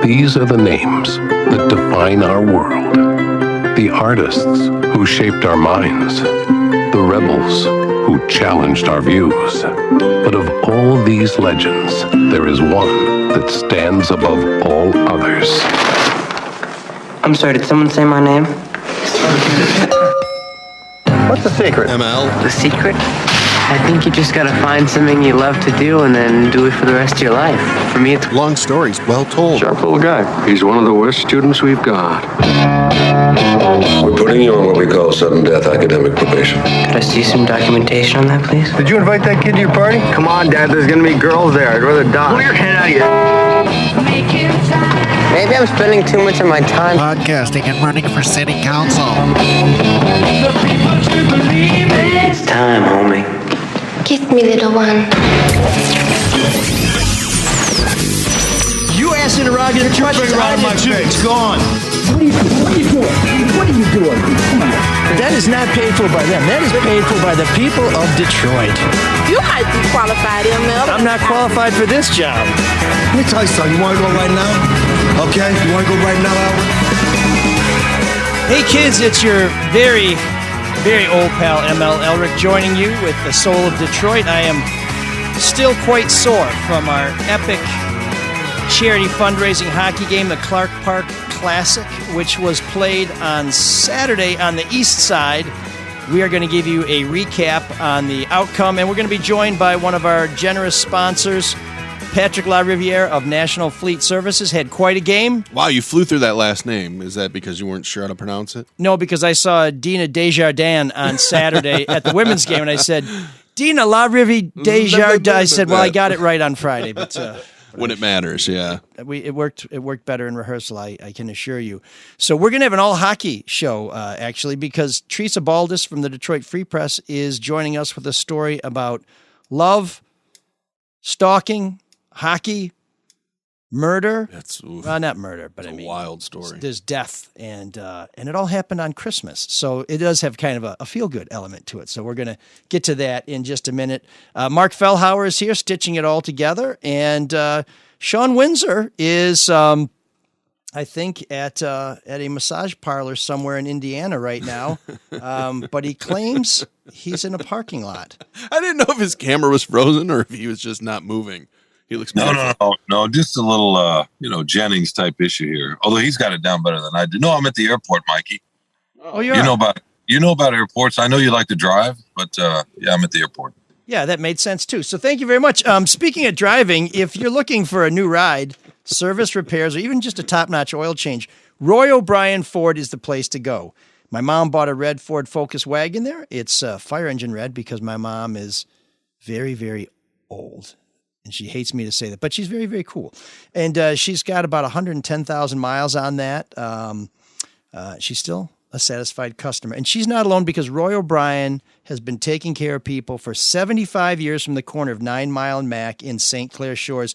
These are the names that define our world. The artists who shaped our minds. The rebels who challenged our views. But of all these legends, there is one that stands above all others. I'm sorry, did someone say my name? What's the secret? ML. The secret? I think you just gotta find something you love to do and then do it for the rest of your life. For me, it's Long stories, well told. Sharp little guy. He's one of the worst students we've got. We're putting you on what we call sudden death academic probation. Could I see some documentation on that, please? Did you invite that kid to your party? Come on, Dad, there's gonna be girls there. I'd rather die. Pull your head out of here. Maybe I'm spending too much of my time podcasting and running for city council. It's time, homie. Kiss me, little one. You ass interrogator questions out of my face. Gone. What are you doing? Come on. That is not paid for by them. That is paid for by the people of Detroit. You might be qualified, ML. I'm not qualified for this job. Let me tell you something. You want to go right now? Okay? You want to go right now, Albert? Hey, kids, it's your very old pal ML Elric joining you with the soul of Detroit. I am still quite sore from our epic charity fundraising hockey game, the Clark Park Classic, which was played on Saturday on the east side. We are going to give you a recap on the outcome, and we're going to be joined by one of our generous sponsors, Patrick LaRiviere of National Fleet Services. Had quite a game. Wow, you flew through that last name. Is that because you weren't sure how to pronounce it? No, because I saw Dina Desjardins on Saturday at the women's game, and I said, Dina LaRiviere Desjardins. I said, well, I got it right on Friday, but when it matters, yeah. It worked better in rehearsal, I can assure you. So we're going to have an all-hockey show, actually, because Teresa Baldus from the Detroit Free Press is joining us with a story about love, stalking, hockey, murder. That's not murder, but a wild story. There's death, and it all happened on Christmas. So it does have kind of a feel-good element to it. So we're going to get to that in just a minute. Mark Fellhauer is here, stitching it all together, and Sean Windsor is, I think, at a massage parlor somewhere in Indiana right now, but he claims he's in a parking lot. I didn't know if his camera was frozen or if he was just not moving. He looks No. Just a little, Jennings type issue here. Although he's got it down better than I do. No, I'm at the airport, Mikey. Oh, you're you know about airports. I know you like to drive, but yeah, I'm at the airport. Yeah, that made sense too. So thank you very much. Speaking of driving, if you're looking for a new ride, service repairs, or even just a top-notch oil change, Roy O'Brien Ford is the place to go. My mom bought a red Ford Focus wagon there. It's fire engine red because my mom is very, very old. And she hates me to say that, but she's very, very cool. And she's got about 110,000 miles on that. She's still a satisfied customer. And she's not alone because Roy O'Brien has been taking care of people for 75 years from the corner of 9 Mile and Mack in St. Clair Shores.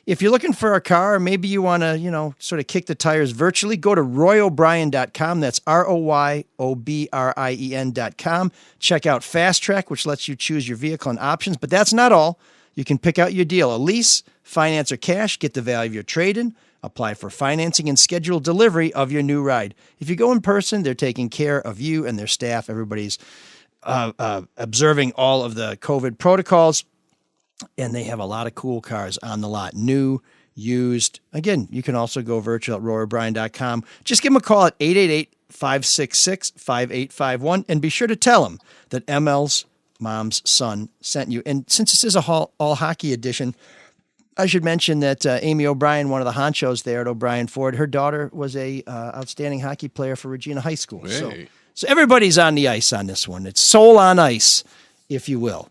If you're looking for a car, or maybe you want to, sort of kick the tires virtually, go to royobrien.com. That's ROYOBRIEN.com. Check out Fast Track, which lets you choose your vehicle and options. But that's not all. You can pick out your deal, a lease, finance, or cash, get the value of your trade-in, apply for financing, and schedule delivery of your new ride. If you go in person, they're taking care of you and their staff. Everybody's observing all of the COVID protocols, and they have a lot of cool cars on the lot, new, used. Again, you can also go virtual at royobrien.com. Just give them a call at 888-566-5851, and be sure to tell them that ML's mom's son sent you. And since this is a all hockey edition, I should mention that Amy O'Brien, one of the honchos there at O'Brien Ford, her daughter was a outstanding hockey player for Regina High School. Hey. So everybody's on the ice on this one. It's soul on ice, if you will.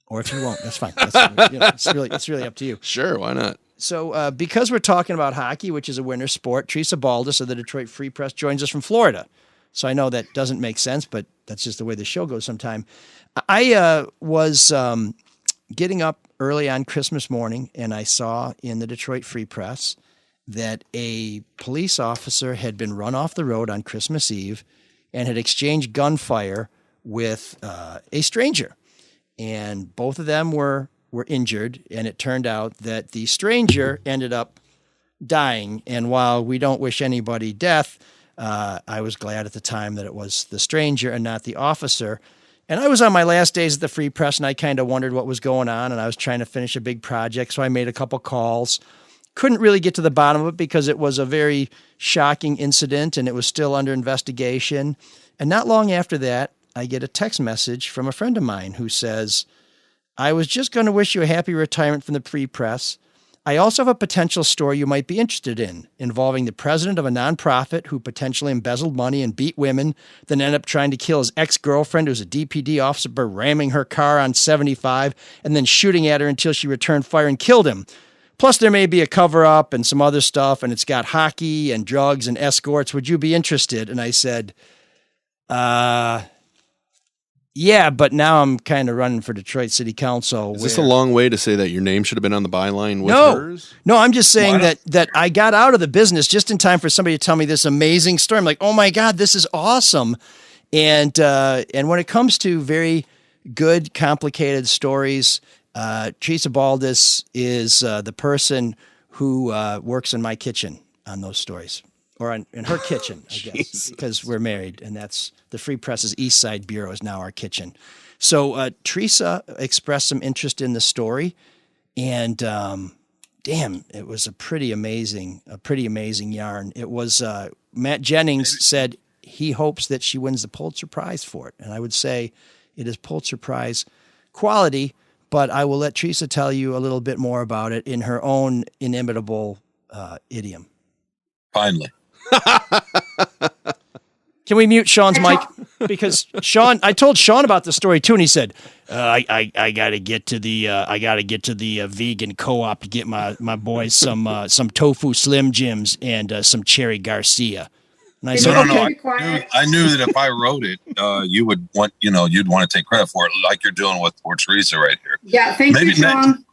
Or if you won't, that's fine. It's really up to you. Sure, why not? So because we're talking about hockey, which is a winter sport, Teresa Baldus of the Detroit Free Press joins us from Florida. So I know that doesn't make sense, but that's just the way the show goes sometime. I was getting up early on Christmas morning, and I saw in the Detroit Free Press that a police officer had been run off the road on Christmas Eve and had exchanged gunfire with a stranger. And both of them were injured, and it turned out that the stranger ended up dying. And while we don't wish anybody death, I was glad at the time that it was the stranger and not the officer. And I was on my last days at the Free Press, and I kind of wondered what was going on, and I was trying to finish a big project, so I made a couple calls. Couldn't really get to the bottom of it because it was a very shocking incident, and it was still under investigation. And not long after that, I get a text message from a friend of mine who says, I was just going to wish you a happy retirement from the Free Press. I also have a potential story you might be interested in, involving the president of a nonprofit who potentially embezzled money and beat women, then ended up trying to kill his ex-girlfriend, who was a DPD officer, by ramming her car on 75 and then shooting at her until she returned fire and killed him. Plus, there may be a cover-up and some other stuff, and it's got hockey and drugs and escorts. Would you be interested? And I said, yeah, but now I'm kind of running for Detroit City Council. Is this a long way to say that your name should have been on the byline with hers? No, I'm just saying that I got out of the business just in time for somebody to tell me this amazing story. I'm like, oh my God, this is awesome. And when it comes to very good, complicated stories, Teresa Baldus is the person who works in my kitchen on those stories. Or in her kitchen, I guess, because we're married, and that's the Free Press's East Side Bureau is now our kitchen. So Teresa expressed some interest in the story, and damn, it was a pretty amazing yarn. It was Matt Jennings said he hopes that she wins the Pulitzer Prize for it, and I would say it is Pulitzer Prize quality. But I will let Teresa tell you a little bit more about it in her own inimitable idiom. Finally. Can we mute Sean's mic? Because Sean, I told Sean about the story too, and he said, "I gotta get to the vegan co-op to get my boys some tofu Slim Jims and some Cherry Garcia." And I said, "Okay." I knew that if I wrote it, you would want, you'd want to take credit for it, like you're doing with poor Teresa right here. Yeah, thank you, Sean.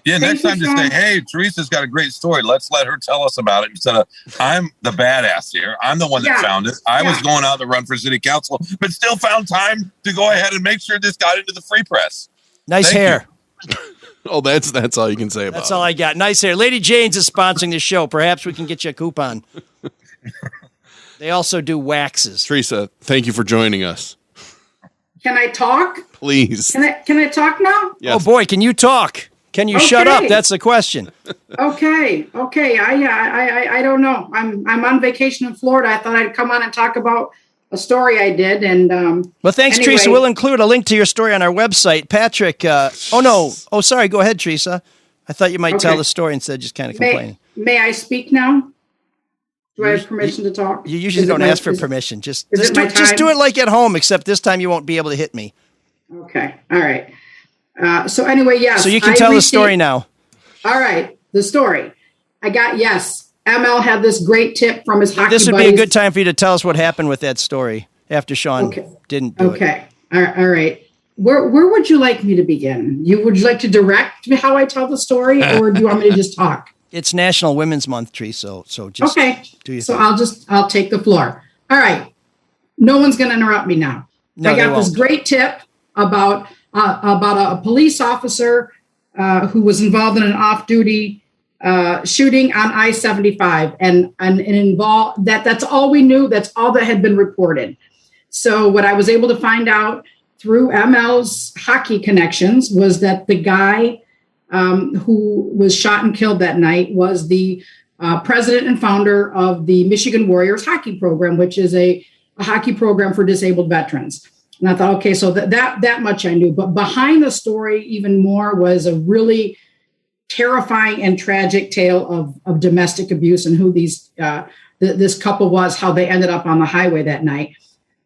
Next time just say, hey, Teresa's got a great story. Let's let her tell us about it instead of, I'm the badass here. I'm the one that found it. I was going out to run for city council, but still found time to go ahead and make sure this got into the Free Press. Nice hair. Oh, that's all you can say about it. That's all I got. Nice hair. Lady Jane's is sponsoring the show. Perhaps we can get you a coupon. They also do waxes. Teresa, thank you for joining us. Can I talk? Please. Can I talk now? Yes. Oh boy, can you talk? Can you shut up? That's the question. Okay. I don't know. I'm on vacation in Florida. I thought I'd come on and talk about a story I did. And well, thanks, anyway. Teresa. We'll include a link to your story on our website. Patrick. Sorry. Go ahead, Teresa. I thought you might tell the story instead of just kind of complaining. May I speak now? Do I have permission to talk? You usually don't ask for permission. Just do it like at home, except this time you won't be able to hit me. Okay. All right. So anyway, yes. So you can tell the story now. All right. The story. ML had this great tip from his hockey buddies. This would be a good time for you to tell us what happened with that story after Sean didn't do it. Okay. All right. Where would you like me to begin? Would you like to direct how I tell the story, or do you want me to just talk? It's National Women's Month, Tree, so just do you. So I'll take the floor. All right. No one's going to interrupt me now. No, I got this great tip about a police officer who was involved in an off-duty shooting on I-75, and involved that's all we knew. That's all that had been reported. So what I was able to find out through ML's hockey connections was that the guy who was shot and killed that night was the president and founder of the Michigan Warriors hockey program, which is a hockey program for disabled veterans. And I thought, okay, so that much I knew. But behind the story, even more, was a really terrifying and tragic tale of domestic abuse and who this couple was, how they ended up on the highway that night.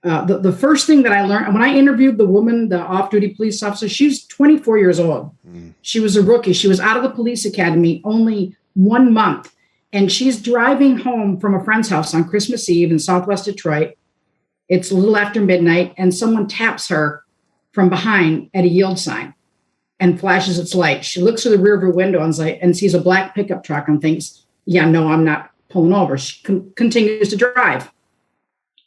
The first thing that I learned, when I interviewed the woman, the off-duty police officer, she's 24 years old. She was a rookie. She was out of the police academy only 1 month. And she's driving home from a friend's house on Christmas Eve in Southwest Detroit. It's a little after midnight, and someone taps her from behind at a yield sign and flashes its light. She looks through the rearview window and sees a black pickup truck and thinks, yeah, no, I'm not pulling over. She continues to drive.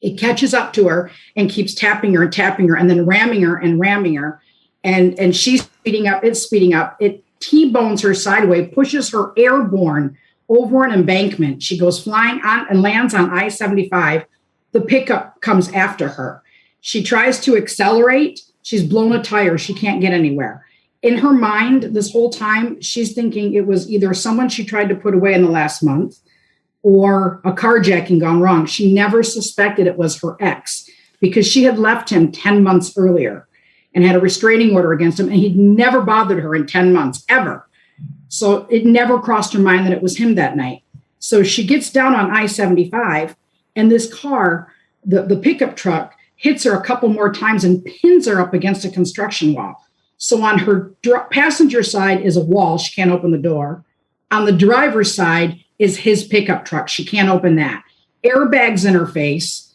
It catches up to her and keeps tapping her and then ramming her. And she's speeding up. It's speeding up. It T-bones her sideways, pushes her airborne over an embankment. She goes flying on and lands on I-75. The pickup comes after her. She tries to accelerate. She's blown a tire. She can't get anywhere. In her mind, this whole time, she's thinking it was either someone she tried to put away in the last month or a carjacking gone wrong. She never suspected it was her ex because she had left him 10 months earlier and had a restraining order against him, and he'd never bothered her in 10 months, ever. So it never crossed her mind that it was him that night. So she gets down on I-75, and this car, the pickup truck, hits her a couple more times and pins her up against a construction wall. So on her passenger side is a wall. She can't open the door. On the driver's side is his pickup truck. She can't open that. Airbags in her face.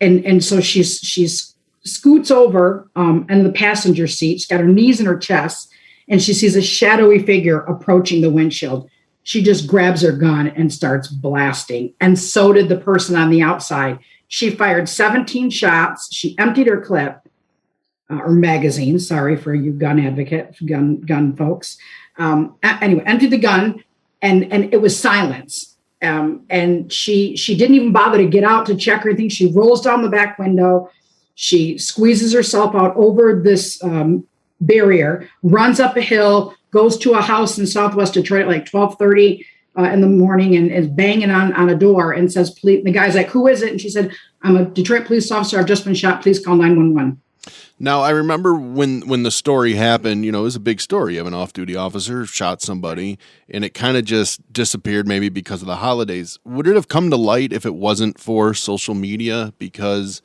And so she's scoots over in the passenger seat. She's got her knees in her chest, and she sees a shadowy figure approaching the windshield. She just grabs her gun and starts blasting. And so did the person on the outside. She fired 17 shots. She emptied her clip, or magazine. Sorry for you gun advocate, gun folks. Anyway, emptied the gun, and it was silence. And she didn't even bother to get out to check or anything. She rolls down the back window. She squeezes herself out over this barrier, runs up a hill, goes to a house in Southwest Detroit at like 12:30 in the morning, and is banging on a door and says, "Please." The guy's like, "Who is it?" And she said, "I'm a Detroit police officer. I've just been shot. Please call 911." Now, I remember when the story happened, it was a big story of an off-duty officer shot somebody, and it kind of just disappeared maybe because of the holidays. Would it have come to light if it wasn't for social media? Because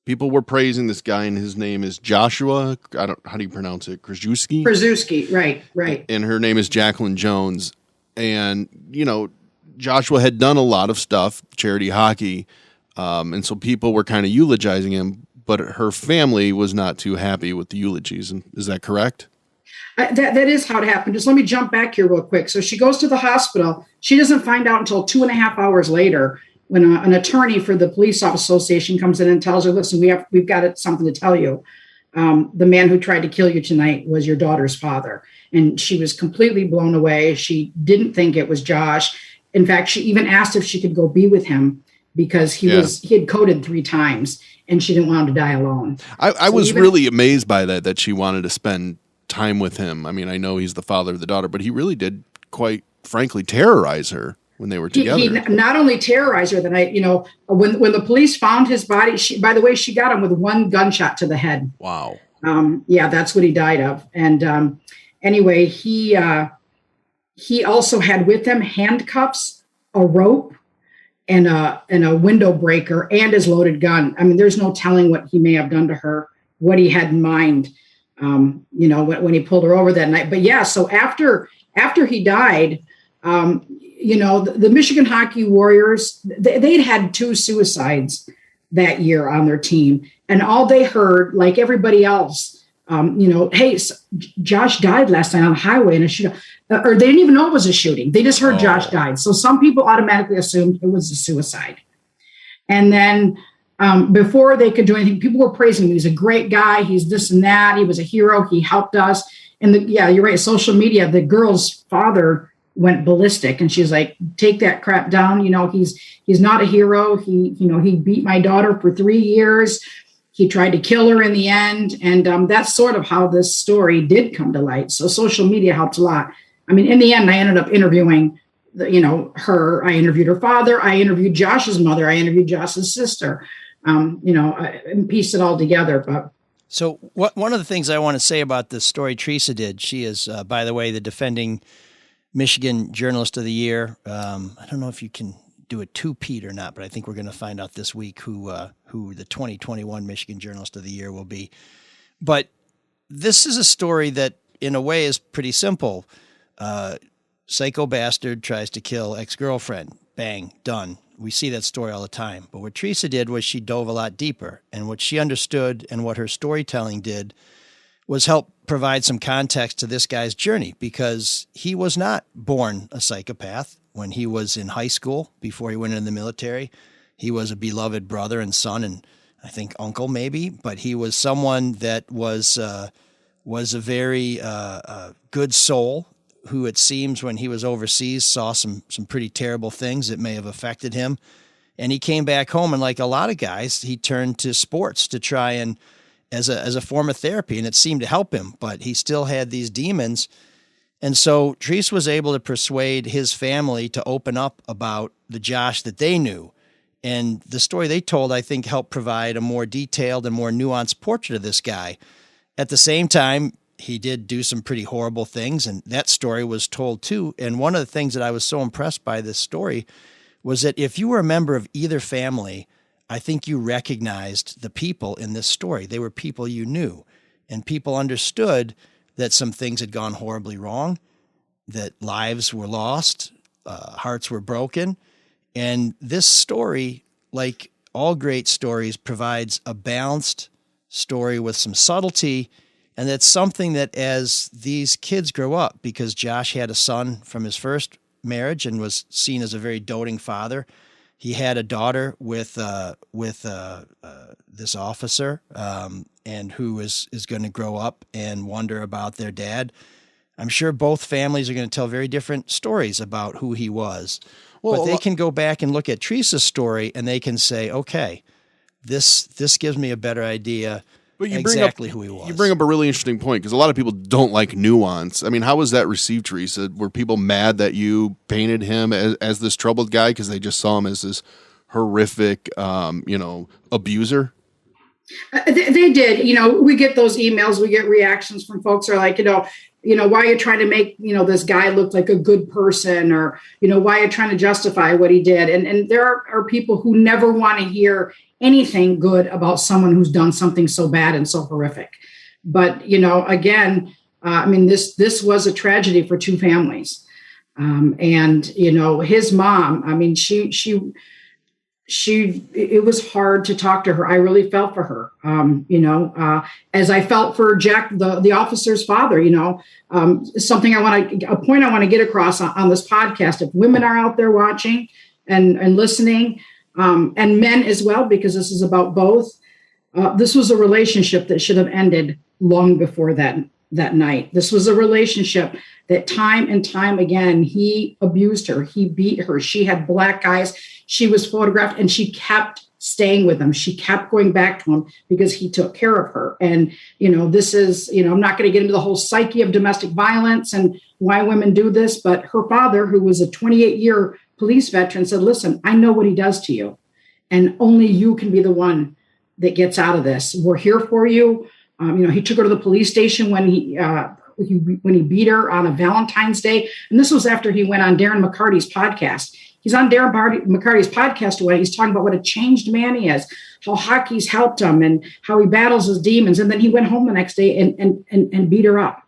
people were praising this guy, and his name is Joshua. How do you pronounce it? Krzyzewski? Krzyzewski, right. And her name is Jacqueline Jones. And, Joshua had done a lot of stuff, charity hockey, and so people were kind of eulogizing him. But her family was not too happy with the eulogies. Is that correct? That is how it happened. Just let me jump back here real quick. So she goes to the hospital. She doesn't find out until 2.5 hours later when an attorney for the Police Office Association comes in and tells her, "Listen, we've got something to tell you. The man who tried to kill you tonight was your daughter's father." And she was completely blown away. She didn't think it was Josh. In fact, she even asked if she could go be with him because he had coded 3 times. And she didn't want him to die alone. I was really amazed by that she wanted to spend time with him. I mean, I know he's the father of the daughter, but he really did, quite frankly, terrorize her when they were together. He not only terrorized her the night, when the police found his body, by the way, she got him with 1 gunshot to the head. Wow. Yeah, that's what he died of. And anyway, he also had with him handcuffs, a rope, and a window breaker, and his loaded gun. I mean, there's no telling what he may have done to her, what he had in mind, when he pulled her over that night. But yeah, so after he died, the Michigan Hockey Warriors, they'd had 2 suicides that year on their team. And all they heard, like everybody else, hey, Josh died last night on the highway in a shootout. Or they didn't even know it was a shooting. They just heard Josh died. So some people automatically assumed it was a suicide. And then before they could do anything, people were praising him. He's a great guy. He's this and that. He was a hero. He helped us. And you're right. Social media, the girl's father went ballistic, and she's like, "Take that crap down. He's not a hero. He beat my daughter for 3 years. He tried to kill her in the end." And that's sort of how this story did come to light. So social media helped a lot. I mean, in the end, I ended up interviewing, her. I interviewed her father. I interviewed Josh's mother. I interviewed Josh's sister. And pieced it all together. But so, one of the things I want to say about this story Teresa did. She is, by the way, the defending Michigan Journalist of the Year. I don't know if you can do a two-peat or not, but I think we're going to find out this week who the 2021 Michigan Journalist of the Year will be. But this is a story that, in a way, is pretty simple. Psycho bastard tries to kill ex-girlfriend. Bang, done. We see that story all the time. But what Teresa did was she dove a lot deeper. And what she understood and what her storytelling did was help provide some context to this guy's journey, because he was not born a psychopath. When he was in high school, before he went into the military, he was a beloved brother and son, and I think uncle maybe, but he was someone that was a very good soul, who it seems when he was overseas saw some pretty terrible things that may have affected him. And he came back home, and like a lot of guys, he turned to sports to try and as a form of therapy, and it seemed to help him, but he still had these demons. And so Teresa was able to persuade his family to open up about the Josh that they knew. And the story they told, I think, helped provide a more detailed and more nuanced portrait of this guy. At the same time, he did do some pretty horrible things, and that story was told too. And one of the things that I was so impressed by this story was that if you were a member of either family, I think you recognized the people in this story. They were people you knew, and people understood that some things had gone horribly wrong, that lives were lost, hearts were broken. And this story, like all great stories, provides a balanced story with some subtlety. And that's something that as these kids grow up, because Josh had a son from his first marriage and was seen as a very doting father. He had a daughter with this officer, and who is going to grow up and wonder about their dad. I'm sure both families are going to tell very different stories about who he was. Well, but they can go back and look at Teresa's story, and they can say, okay, this gives me a better idea. But you exactly who he was. You bring up a really interesting point, because a lot of people don't like nuance. I mean, how was that received, Teresa? Were people mad that you painted him as this troubled guy because they just saw him as this horrific, abuser? They did. We get those emails. We get reactions from folks who are like, why are you trying to make, this guy look like a good person, or, why are you trying to justify what he did? And there are people who never want to hear anything good about someone who's done something so bad and so horrific. But, again, this was a tragedy for two families. And his mom, it was hard to talk to her. I really felt for her, as I felt for Jack, the officer's father. Something a point I want to get across on this podcast. If women are out there watching and listening, and men as well, because this is about both, this was a relationship that should have ended long before that night. This was a relationship that time and time again, he abused her. He beat her. She had black eyes. She was photographed, and she kept staying with him. She kept going back to him because he took care of her. And, this is, I'm not going to get into the whole psyche of domestic violence and why women do this, but her father, who was a 28-year police veteran, said, listen, I know what he does to you, and only you can be the one that gets out of this. We're here for you. He took her to the police station when he beat her on a Valentine's Day. And this was after he went on Darren McCarty's podcast. He's on Darren McCarty's podcast when he's talking about what a changed man he is, how hockey's helped him, and how he battles his demons. And then he went home the next day and beat her up.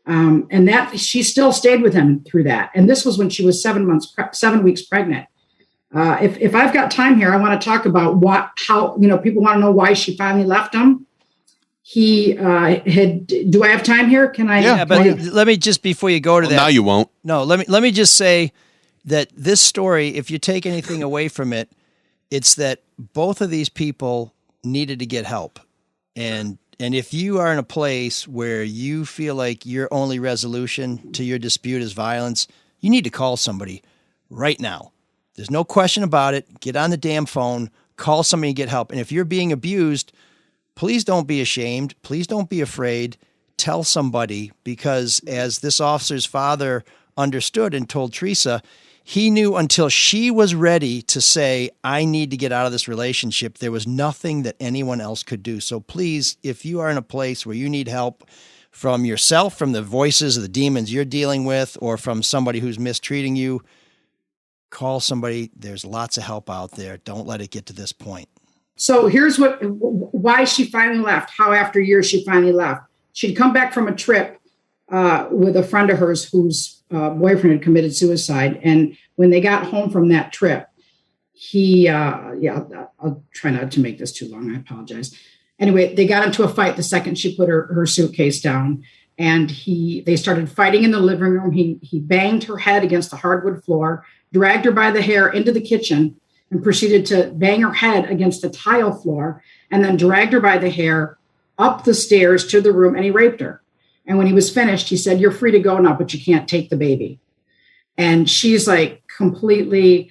And that she still stayed with him through that. And this was when she was 7 weeks pregnant. If I've got time here, I want to talk about how people want to know why she finally left him. Do I have time here? Can I? Yeah, but let me just, before you go to that. Now you won't. No, let me just say that this story, if you take anything away from it, it's that both of these people needed to get help. And if you are in a place where you feel like your only resolution to your dispute is violence, you need to call somebody right now. There's no question about it. Get on the damn phone, call somebody and get help. And if you're being abused, please don't be ashamed. Please don't be afraid. Tell somebody, because as this officer's father understood and told Teresa, he knew until she was ready to say, I need to get out of this relationship, there was nothing that anyone else could do. So please, if you are in a place where you need help from yourself, from the voices of the demons you're dealing with, or from somebody who's mistreating you, call somebody. There's lots of help out there. Don't let it get to this point. So here's why she finally left, how after years she finally left. She'd come back from a trip with a friend of hers whose boyfriend had committed suicide. And when they got home from that trip, I'll try not to make this too long. I apologize. Anyway, they got into a fight the second she put her suitcase down, and they started fighting in the living room. He banged her head against the hardwood floor, dragged her by the hair into the kitchen, and proceeded to bang her head against the tile floor, and then dragged her by the hair up the stairs to the room, and he raped her. And when he was finished, he said, "You're free to go now, but you can't take the baby." And she's like completely,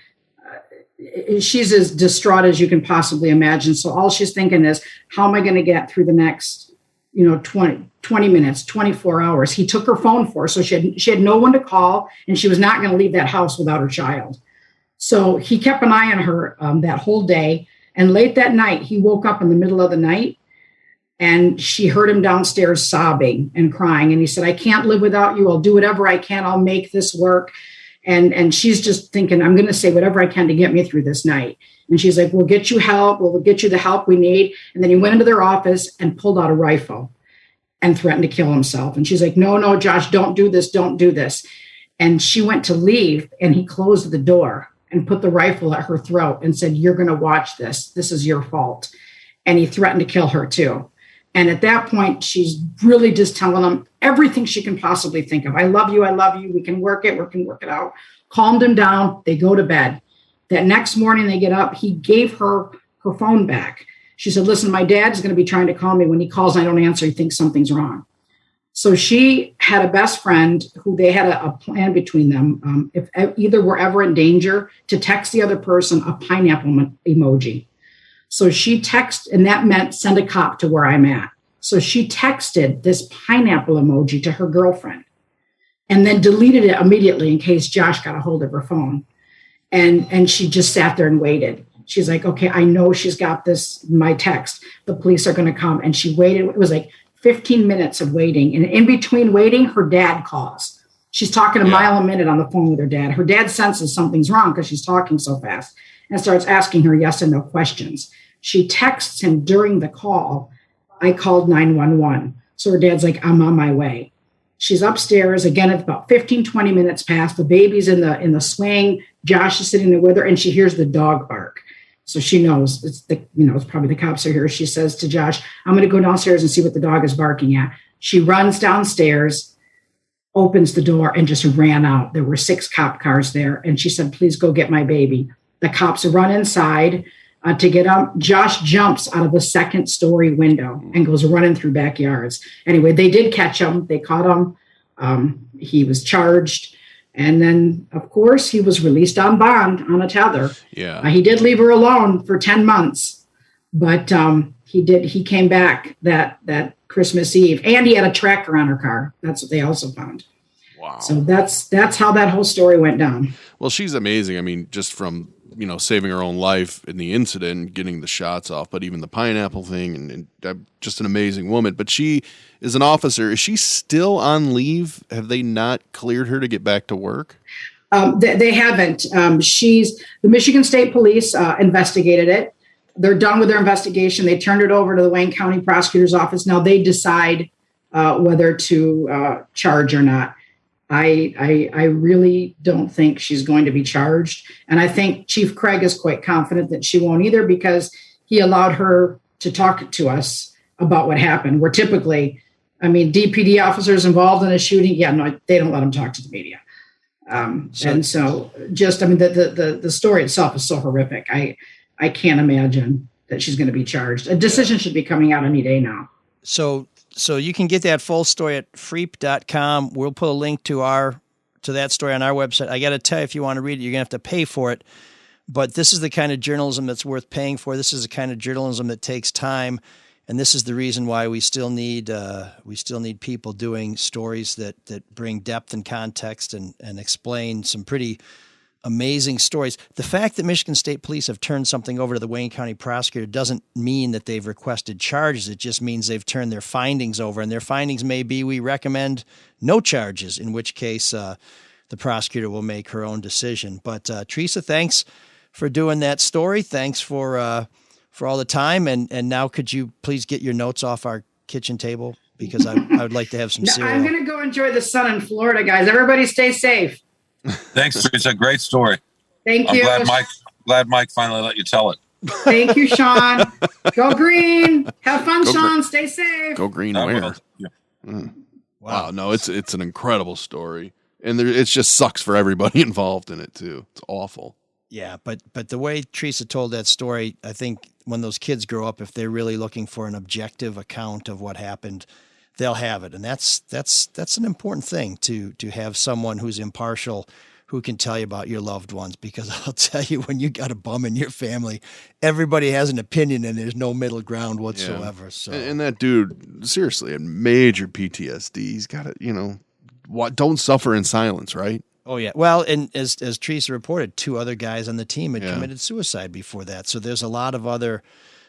she's as distraught as you can possibly imagine. So all she's thinking is, how am I going to get through the next, 20 minutes, 24 hours? He took her phone for her, so she had no one to call, and she was not going to leave that house without her child. So he kept an eye on her that whole day. And late that night, he woke up in the middle of the night, and she heard him downstairs sobbing and crying. And he said, "I can't live without you. I'll do whatever I can. I'll make this work." And she's just thinking, "I'm going to say whatever I can to get me through this night." And she's like, "We'll get you help. We'll get you the help we need." And then he went into their office and pulled out a rifle and threatened to kill himself. And she's like, no, Josh, don't do this. Don't do this. And she went to leave, and he closed the door and put the rifle at her throat and said, "You're going to watch this. This is your fault." And he threatened to kill her too. And at that point, she's really just telling him everything she can possibly think of. I love you. We can work it. We can work it out. Calmed him down. They go to bed. That next morning they get up. He gave her phone back. She said, "Listen, my dad's going to be trying to call me. When he calls and I don't answer, he thinks something's wrong." So she had a best friend who they had a plan between them. If either were ever in danger, to text the other person a pineapple emoji. So she texted, and that meant send a cop to where I'm at. So she texted this pineapple emoji to her girlfriend and then deleted it immediately in case Josh got a hold of her phone. And she just sat there and waited. She's like, "Okay, I know she's got my text. The police are going to come." And she waited. It was like 15 minutes of waiting. And in between waiting, her dad calls. She's talking a mile a minute on the phone with her dad. Her dad senses something's wrong because she's talking so fast and starts asking her yes and no questions. She texts him during the call, "I called 911. So her dad's like, "I'm on my way." She's upstairs. Again, it's about 15, 20 minutes past. The baby's in the swing. Josh is sitting there with her, and she hears the dog bark. So she knows it's probably the cops are here. She says to Josh, "I'm going to go downstairs and see what the dog is barking at." She runs downstairs, opens the door, and just ran out. There were 6 cop cars there. And she said, "Please go get my baby." The cops run inside to get him. Josh jumps out of the 2nd-story window and goes running through backyards. Anyway, they did catch him. They caught him. He was charged. And then, of course, he was released on bond on a tether. Yeah. He did leave her alone for 10 months, but he came back that Christmas Eve, and he had a tracker on her car. That's what they also found. Wow. So that's how that whole story went down. Well, she's amazing. I mean, just from, saving her own life in the incident, getting the shots off, but even the pineapple thing, and just an amazing woman. But she is an officer. Is she still on leave? Have they not cleared her to get back to work? They haven't. The Michigan State Police investigated it. They're done with their investigation. They turned it over to the Wayne County Prosecutor's Office. Now they decide whether to charge or not. I really don't think she's going to be charged. And I think Chief Craig is quite confident that she won't either, because he allowed her to talk to us about what happened. Where typically, DPD officers involved in a shooting, they don't let them talk to the media. And so the story itself is so horrific. I can't imagine that she's going to be charged. A decision should be coming out any day now. So you can get that full story at freep.com. We'll put a link to that story on our website. I got to tell you, if you want to read it, you're going to have to pay for it. But this is the kind of journalism that's worth paying for. This is the kind of journalism that takes time. And this is the reason why we still need people doing stories that bring depth and context and explain some pretty amazing stories. The fact that Michigan State Police have turned something over to the Wayne County Prosecutor doesn't mean that they've requested charges. It just means they've turned their findings over, and their findings may be, we recommend no charges, in which case the prosecutor will make her own decision. But Teresa, thanks for doing that story. Thanks for all the time. And now could you please get your notes off our kitchen table? Because I would like to have some cereal. I'm going to go enjoy the sun in Florida, guys. Everybody stay safe. Thanks, Teresa. Great story. Thank you. Glad Mike finally let you tell it. Thank you, Sean. Go green. Have fun, Sean. Stay safe. Go green where? Yeah. Wow. No, it's an incredible story. And it just sucks for everybody involved in it, too. It's awful. Yeah, but the way Teresa told that story, I think when those kids grow up, if they're really looking for an objective account of what happened, they'll have it. And that's an important thing to have someone who's impartial, who can tell you about your loved ones, because I'll tell you, when you got a bum in your family, everybody has an opinion and there's no middle ground whatsoever. So, and that dude seriously had major PTSD. He's got to, don't suffer in silence, right? Oh yeah. Well, and as Teresa reported, 2 other guys on the team had committed suicide before that. So there's a lot of other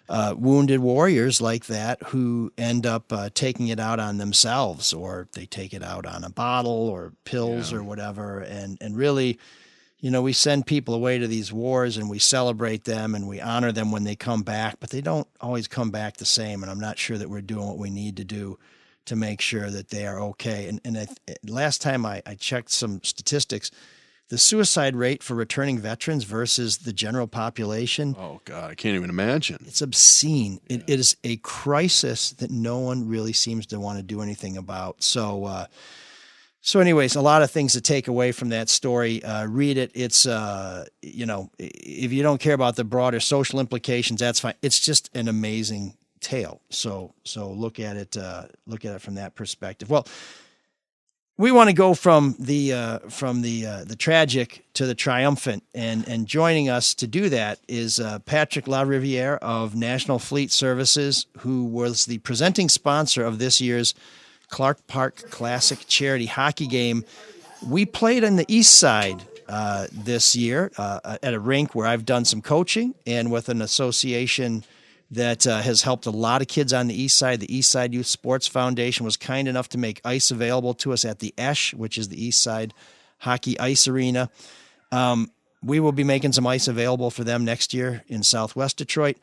wounded warriors like that who end up taking it out on themselves, or they take it out on a bottle or pills or whatever. And really, we send people away to these wars and we celebrate them and we honor them when they come back, but they don't always come back the same. And I'm not sure that we're doing what we need to do to make sure that they are okay. And last time I checked some statistics, the suicide rate for returning veterans versus the general population. Oh God, I can't even imagine. It's obscene. Yeah. It is a crisis that no one really seems to want to do anything about. So anyways, a lot of things to take away from that story. Read it. It's, if you don't care about the broader social implications, that's fine. It's just an amazing tale. So look at it from that perspective. Well, we want to go from the tragic to the triumphant, and joining us to do that is Patrick LaRiviere of National Fleet Services, who was the presenting sponsor of this year's Clark Park Classic charity hockey game. We played on the east side this year at a rink where I've done some coaching, and with an association that has helped a lot of kids on the east side. The East Side Youth Sports Foundation was kind enough to make ice available to us at the Esch, which is the East Side Hockey Ice Arena. We will be making some ice available for them next year in Southwest Detroit.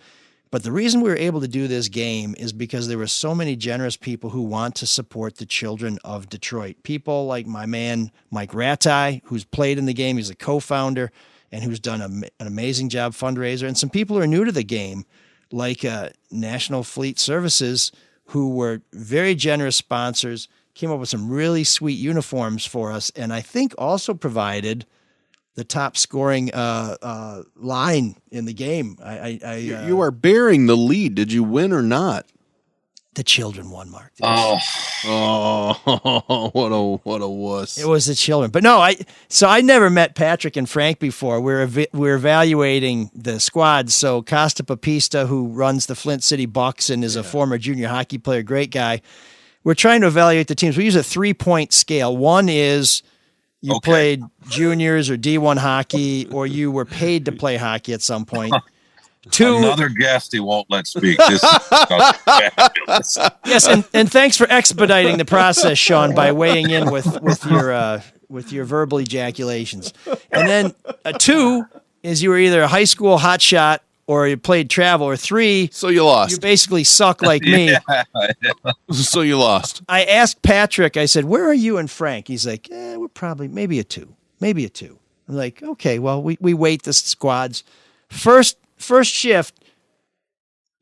But the reason we were able to do this game is because there were so many generous people who want to support the children of Detroit. People like my man, Mike Ratai, who's played in the game. He's a co-founder and who's done an amazing job fundraiser. And some people who are new to the game, like National Fleet Services, who were very generous sponsors, came up with some really sweet uniforms for us, and I think also provided the top scoring line in the game. You are bearing the lead. Did you win or not? The children won, Mark. What a wuss! It was the children, but no, I never met Patrick and Frank before. We're evaluating the squads. So Costa Papista, who runs the Flint City Bucks and is a former junior hockey player, great guy. We're trying to evaluate the teams. We use a 3-point scale. One is you played juniors or D1 hockey, or you were paid to play hockey at some point. 2, another guest he won't let speak. This is fabulous. Yes, and thanks for expediting the process, Sean, by weighing in with your verbal ejaculations. And then 2 is you were either a high school hotshot or you played travel, or 3. So you lost. You basically suck like me. So you lost. I asked Patrick, I said, where are you and Frank? He's like, we're probably maybe a 2. I'm like, okay, well, we weight the squads. First shift,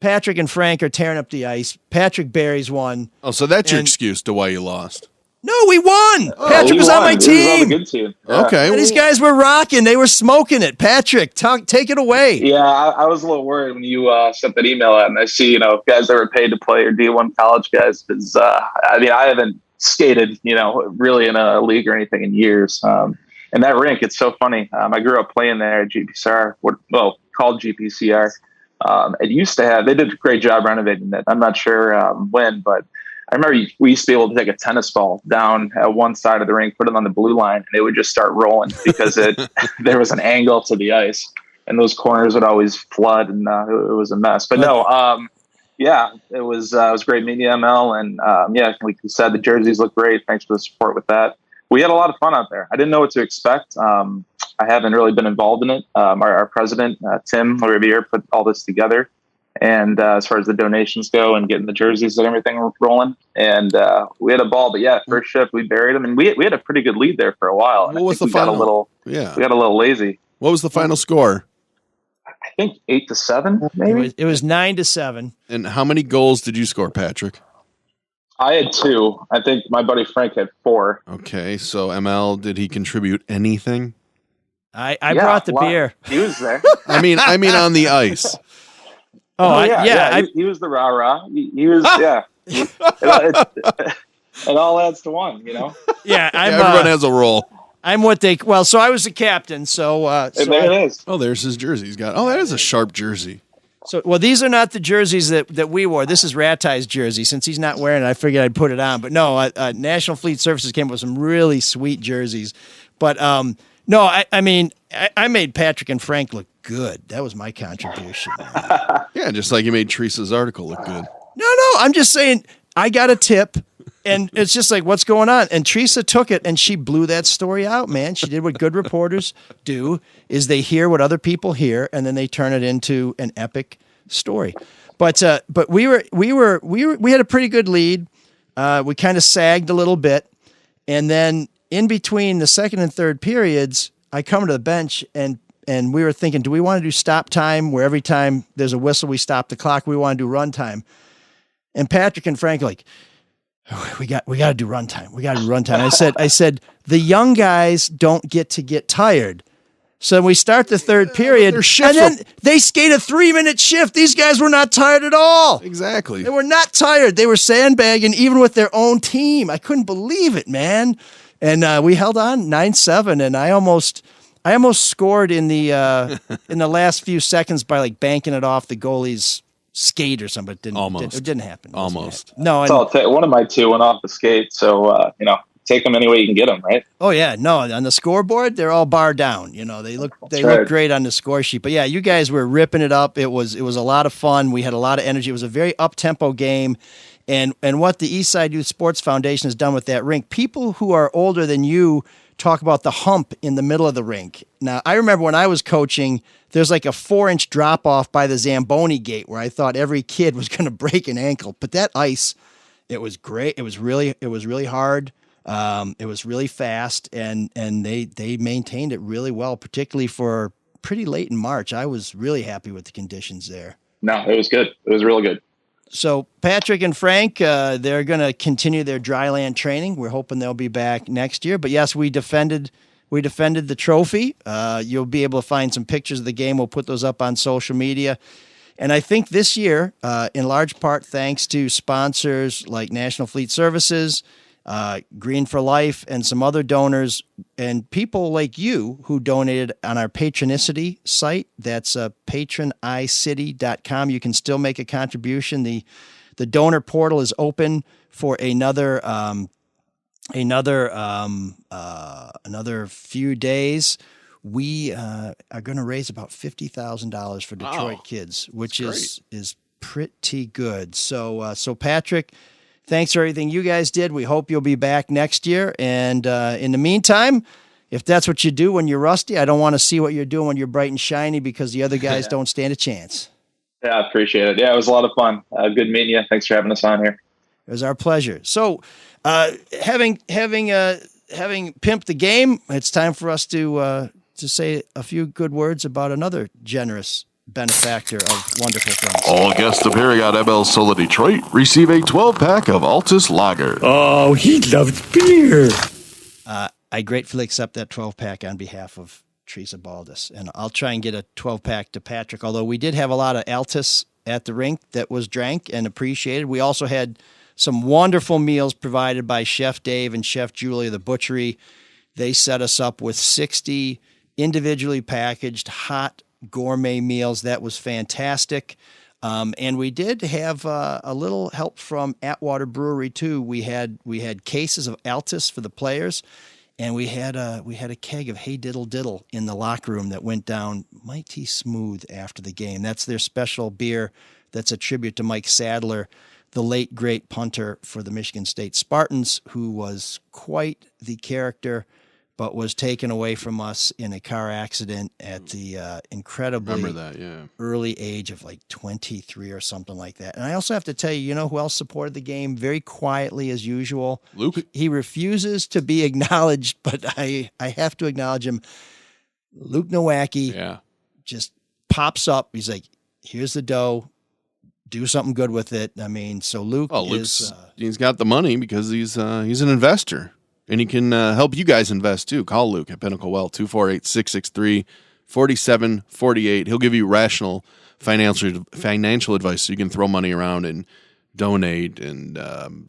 Patrick and Frank are tearing up the ice. Patrick buries one. Oh, so that's your excuse to why you lost. No, we won. Patrick was on my team. On the good team. Yeah. Okay. These guys were rocking. They were smoking it. Patrick, take it away. Yeah, I was a little worried when you sent that email out, and I see, guys that were paid to play or D1 college guys. Because I haven't skated, really in a league or anything in years. And that rink, it's so funny. I grew up playing there at GPCR, called GPCR. It used to have, they did a great job renovating it. I'm not sure when, but I remember we used to be able to take a tennis ball down at one side of the rink, put it on the blue line, and it would just start rolling because there was an angle to the ice, and those corners would always flood, and it was a mess. But no, it was great meeting you, ML, and like you said, the jerseys look great. Thanks for the support with that. We had a lot of fun out there. I didn't know what to expect. I haven't really been involved in it. Our president, Tim LaRiviere, put all this together. And as far as the donations go and getting the jerseys and everything rolling. And we had a ball. But first shift, we buried them. And we had a pretty good lead there for a while. What was the final? We got a little lazy. What was the final score? I think 8-7, maybe. It was 9-7. And how many goals did you score, Patrick? I had 2. I think my buddy Frank had 4. Okay, so ML, did he contribute anything? I brought the beer. He was there. I mean on the ice. He was the rah-rah. He was, It all adds to one, you know? Yeah, everyone has a role. I'm what they so I was the captain, so there it is. Oh, there's his jersey. He's got that is a sharp jersey. So these are not the jerseys that we wore. This is Rattai's jersey. Since he's not wearing it, I figured I'd put it on. But no, National Fleet Services came up with some really sweet jerseys. But no, I mean I made Patrick and Frank look good. That was my contribution. Yeah, just like you made Teresa's article look good. No, I'm just saying I got a tip. And it's just like, what's going on? And Teresa took it and she blew that story out, man. She did what good reporters do, is they hear what other people hear and then they turn it into an epic story. But we had a pretty good lead. We kind of sagged a little bit. And then in between the second and third periods, I come to the bench and we were thinking, do we want to do stop time where every time there's a whistle, we stop the clock? We want to do run time. And Patrick and Frank like, we got to do runtime. We got to do runtime. I said, the young guys don't get tired. So we start the third period, and then they skate a 3-minute shift. These guys were not tired at all. Exactly. They were not tired. They were sandbagging even with their own team. I couldn't believe it, man. And we held on 9-7, and I almost scored in the last few seconds by like banking it off the goalie's skate or something. It didn't happen. Almost. No. One of my two went off the skate. So, take them any way you can get them, right? Oh yeah. No, on the scoreboard, they're all bar down. You know, they look great on the score sheet, but yeah, you guys were ripping it up. It was a lot of fun. We had a lot of energy. It was a very up-tempo game. And what the Eastside Youth Sports Foundation has done with that rink, people who are older than you talk about the hump in the middle of the rink. Now, I remember when I was coaching, there's like a 4-inch drop off by the Zamboni gate where I thought every kid was going to break an ankle. But that ice, it was great. It was really hard. It was really fast, and they maintained it really well, particularly for pretty late in March. I was really happy with the conditions there. No, it was good. It was really good. So Patrick and Frank, they're going to continue their dryland training. We're hoping they'll be back next year. But yes, we defended the trophy. You'll be able to find some pictures of the game. We'll put those up on social media. And I think this year, in large part thanks to sponsors like National Fleet Services, Green for Life, and some other donors and people like you who donated on our Patronicity site. That's patronicity.com. You can still make a contribution. The donor portal is open for another few days. We are going to raise about $50,000 for Detroit kids, which is pretty good. So Patrick, thanks for everything you guys did. We hope you'll be back next year. And in the meantime, if that's what you do when you're rusty, I don't want to see what you're doing when you're bright and shiny because the other guys don't stand a chance. Yeah, I appreciate it. Yeah, it was a lot of fun. Good meeting you. Thanks for having us on here. It was our pleasure. So having pimped the game, it's time for us to say a few good words about another generous benefactor of wonderful things. All guests appearing on ML Sola Detroit receive a 12-pack of Altus Lager. Oh, he loves beer. I gratefully accept that 12-pack on behalf of Teresa Baldus, and I'll try and get a 12-pack to Patrick, although we did have a lot of Altus at the rink that was drank and appreciated. We also had some wonderful meals provided by Chef Dave and Chef Julie of the Butchery. They set us up with 60 individually packaged hot gourmet meals. That was fantastic. And we did have a little help from Atwater Brewery too. We had cases of Altus for the players, and we had a keg of Hey Diddle Diddle in the locker room that went down mighty smooth after the game. That's their special beer. That's a tribute to Mike Sadler, the late great punter for the Michigan State Spartans, who was quite the character, but was taken away from us in a car accident at the incredibly early age of like 23 or something like that. And I also have to tell you, you know who else supported the game very quietly as usual? Luke. He refuses to be acknowledged, but I have to acknowledge him. Luke Nowacki just pops up. He's like, here's the dough. Do something good with it. I mean, so Luke he's got the money because he's an investor. And he can help you guys invest, too. Call Luke at Pinnacle Wealth, 248-663-4748. He'll give you rational financial advice so you can throw money around and donate and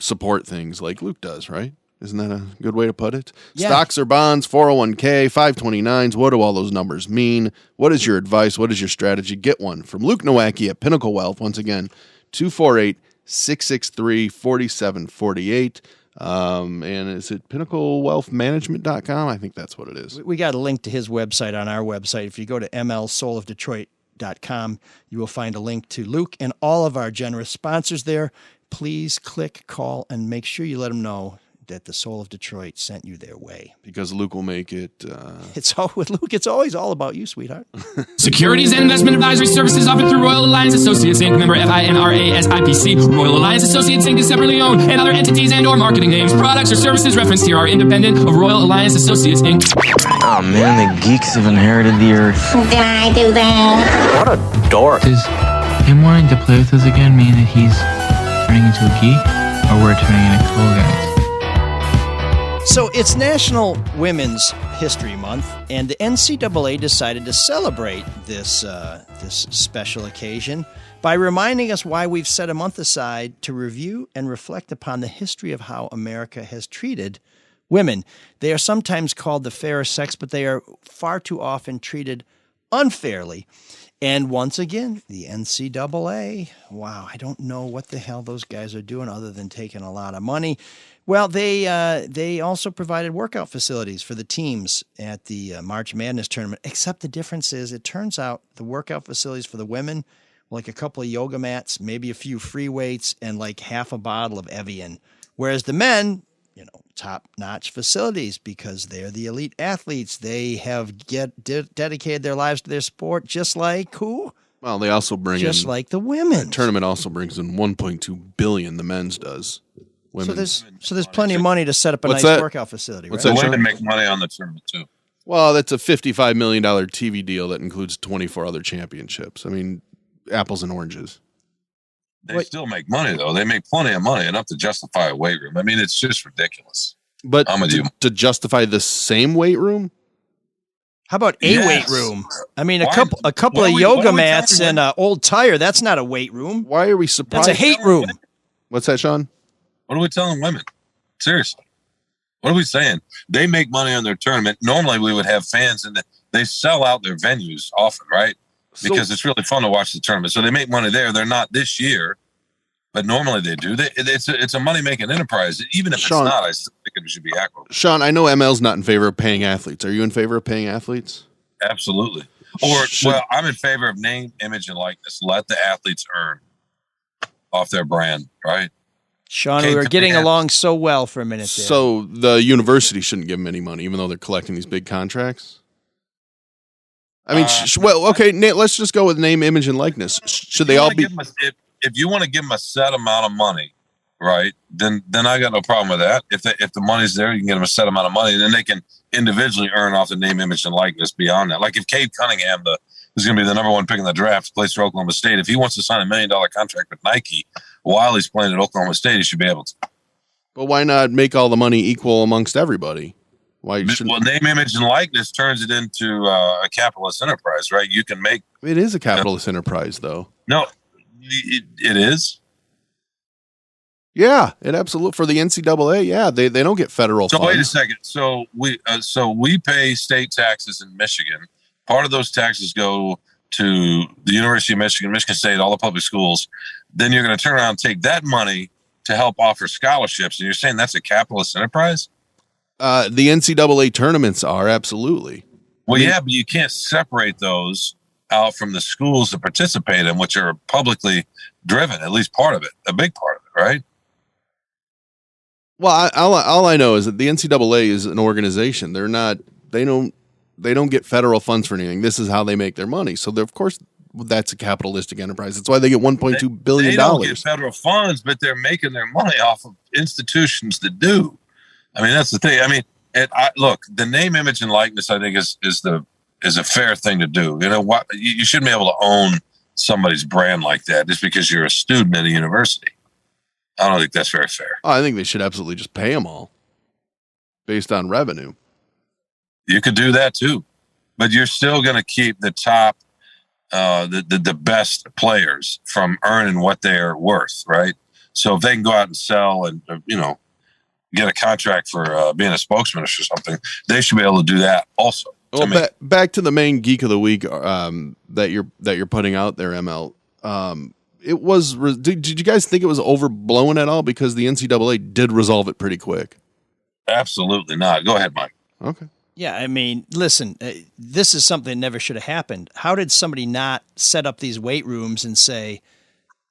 support things like Luke does, right? Isn't that a good way to put it? Yeah. Stocks or bonds, 401k, 529s. What do all those numbers mean? What is your advice? What is your strategy? Get one from Luke Nowacki at Pinnacle Wealth. Once again, 248-663-4748. And is it pinnaclewealthmanagement.com? I think that's what it is. We got a link to his website on our website. If you go to mlsoulofdetroit.com, you will find a link to Luke and all of our generous sponsors there. Please click, call, and make sure you let them know that the Soul of Detroit sent you their way. Because Luke will make it... It's all with Luke. It's always all about you, sweetheart. Securities and investment advisory services offered through Royal Alliance Associates Inc. Member FINRA SIPC. Royal Alliance Associates Inc. is separately owned, and other entities and or marketing names, products, or services referenced here are independent of Royal Alliance Associates Inc. Oh man, the geeks have inherited the earth. Did I do that? What a dork. Does him wanting to play with us again mean that he's turning into a geek, or we're turning into cool guys? So it's National Women's History Month, and the NCAA decided to celebrate this special occasion by reminding us why we've set a month aside to review and reflect upon the history of how America has treated women. They are sometimes called the fairer sex, but they are far too often treated unfairly. And once again, the NCAA, wow, I don't know what the hell those guys are doing other than taking a lot of money. Well, they also provided workout facilities for the teams at the March Madness tournament, except the difference is it turns out the workout facilities for the women, like a couple of yoga mats, maybe a few free weights, and like half a bottle of Evian. Whereas the men, top-notch facilities because they're the elite athletes. They have dedicated their lives to their sport just like who? Well, they also bring just like the women. The tournament also brings in $1.2 billion. The men's does. Women's. So there's plenty of money to set up a nice workout facility. What's right? that, women make money on the tournament too. Well, that's a $55 million TV deal that includes 24 other championships. I mean, apples and oranges. They still make money though. They make plenty of money enough to justify a weight room. I mean, it's just ridiculous. But I'm with you. To justify the same weight room? How about a weight room? I mean, a couple of yoga mats and an old tire. That's not a weight room. Why are we surprised? That's a hate room. What's that, Sean? What are we telling women? Seriously. What are we saying? They make money on their tournament. Normally we would have fans and they sell out their venues often, right? Because it's really fun to watch the tournament. So they make money there. They're not this year, but normally they do. It's a money-making enterprise. Even if Sean, it's not, I still think it should be equitable. Sean, I know ML's not in favor of paying athletes. Are you in favor of paying athletes? Absolutely. Well, I'm in favor of name, image, and likeness. Let the athletes earn off their brand, right? Sean, we were getting along so well for a minute there. So the university shouldn't give them any money, even though they're collecting these big contracts? I mean, okay, Nate, let's just go with name, image, and likeness. Should they all be... If you want to give them a set amount of money, right, then I got no problem with that. If the money's there, you can get them a set amount of money, and then they can individually earn off the name, image, and likeness beyond that. Like if Cade Cunningham, who's going to be the number one pick in the draft, plays for Oklahoma State, if he wants to sign $1 million contract with Nike while he's playing at Oklahoma State, he should be able to. But why not make all the money equal amongst everybody? Why shouldn't... Well, name, image, and likeness turns it into a capitalist enterprise, right? You can make... It is a capitalist enterprise, though. No, it is. Yeah, it absolutely... For the NCAA, yeah, they don't get federal funds. Wait a second. So we pay state taxes in Michigan. Part of those taxes go to the University of Michigan, Michigan State, all the public schools. Then you're going to turn around and take that money to help offer scholarships. And you're saying that's a capitalist enterprise? The NCAA tournaments are, absolutely. Well, yeah, but you can't separate those out from the schools that participate in, which are publicly driven, at least part of it, a big part of it, right? Well, all I know is that the NCAA is an organization. They don't get federal funds for anything. This is how they make their money. So of course that's a capitalistic enterprise. That's why they get $1.2 billion. They don't get federal funds, but they're making their money off of institutions that do. I mean, that's the thing. I mean, look, the name, image, and likeness, I think is a fair thing to do. You know what? You shouldn't be able to own somebody's brand like that just because you're a student at a university. I don't think that's very fair. Oh, I think they should absolutely just pay them all based on revenue. You could do that too, but you're still going to keep the top, the best players from earning what they're worth, right? So if they can go out and sell and, get a contract for being a spokesman or something, they should be able to do that also. Well, back to the main Geek of the Week that you're putting out there, ML. It was. Did you guys think it was overblown at all? Because the NCAA did resolve it pretty quick. Absolutely not. Go ahead, Mike. Okay. Yeah, I mean, listen, this is something that never should have happened. How did somebody not set up these weight rooms and say,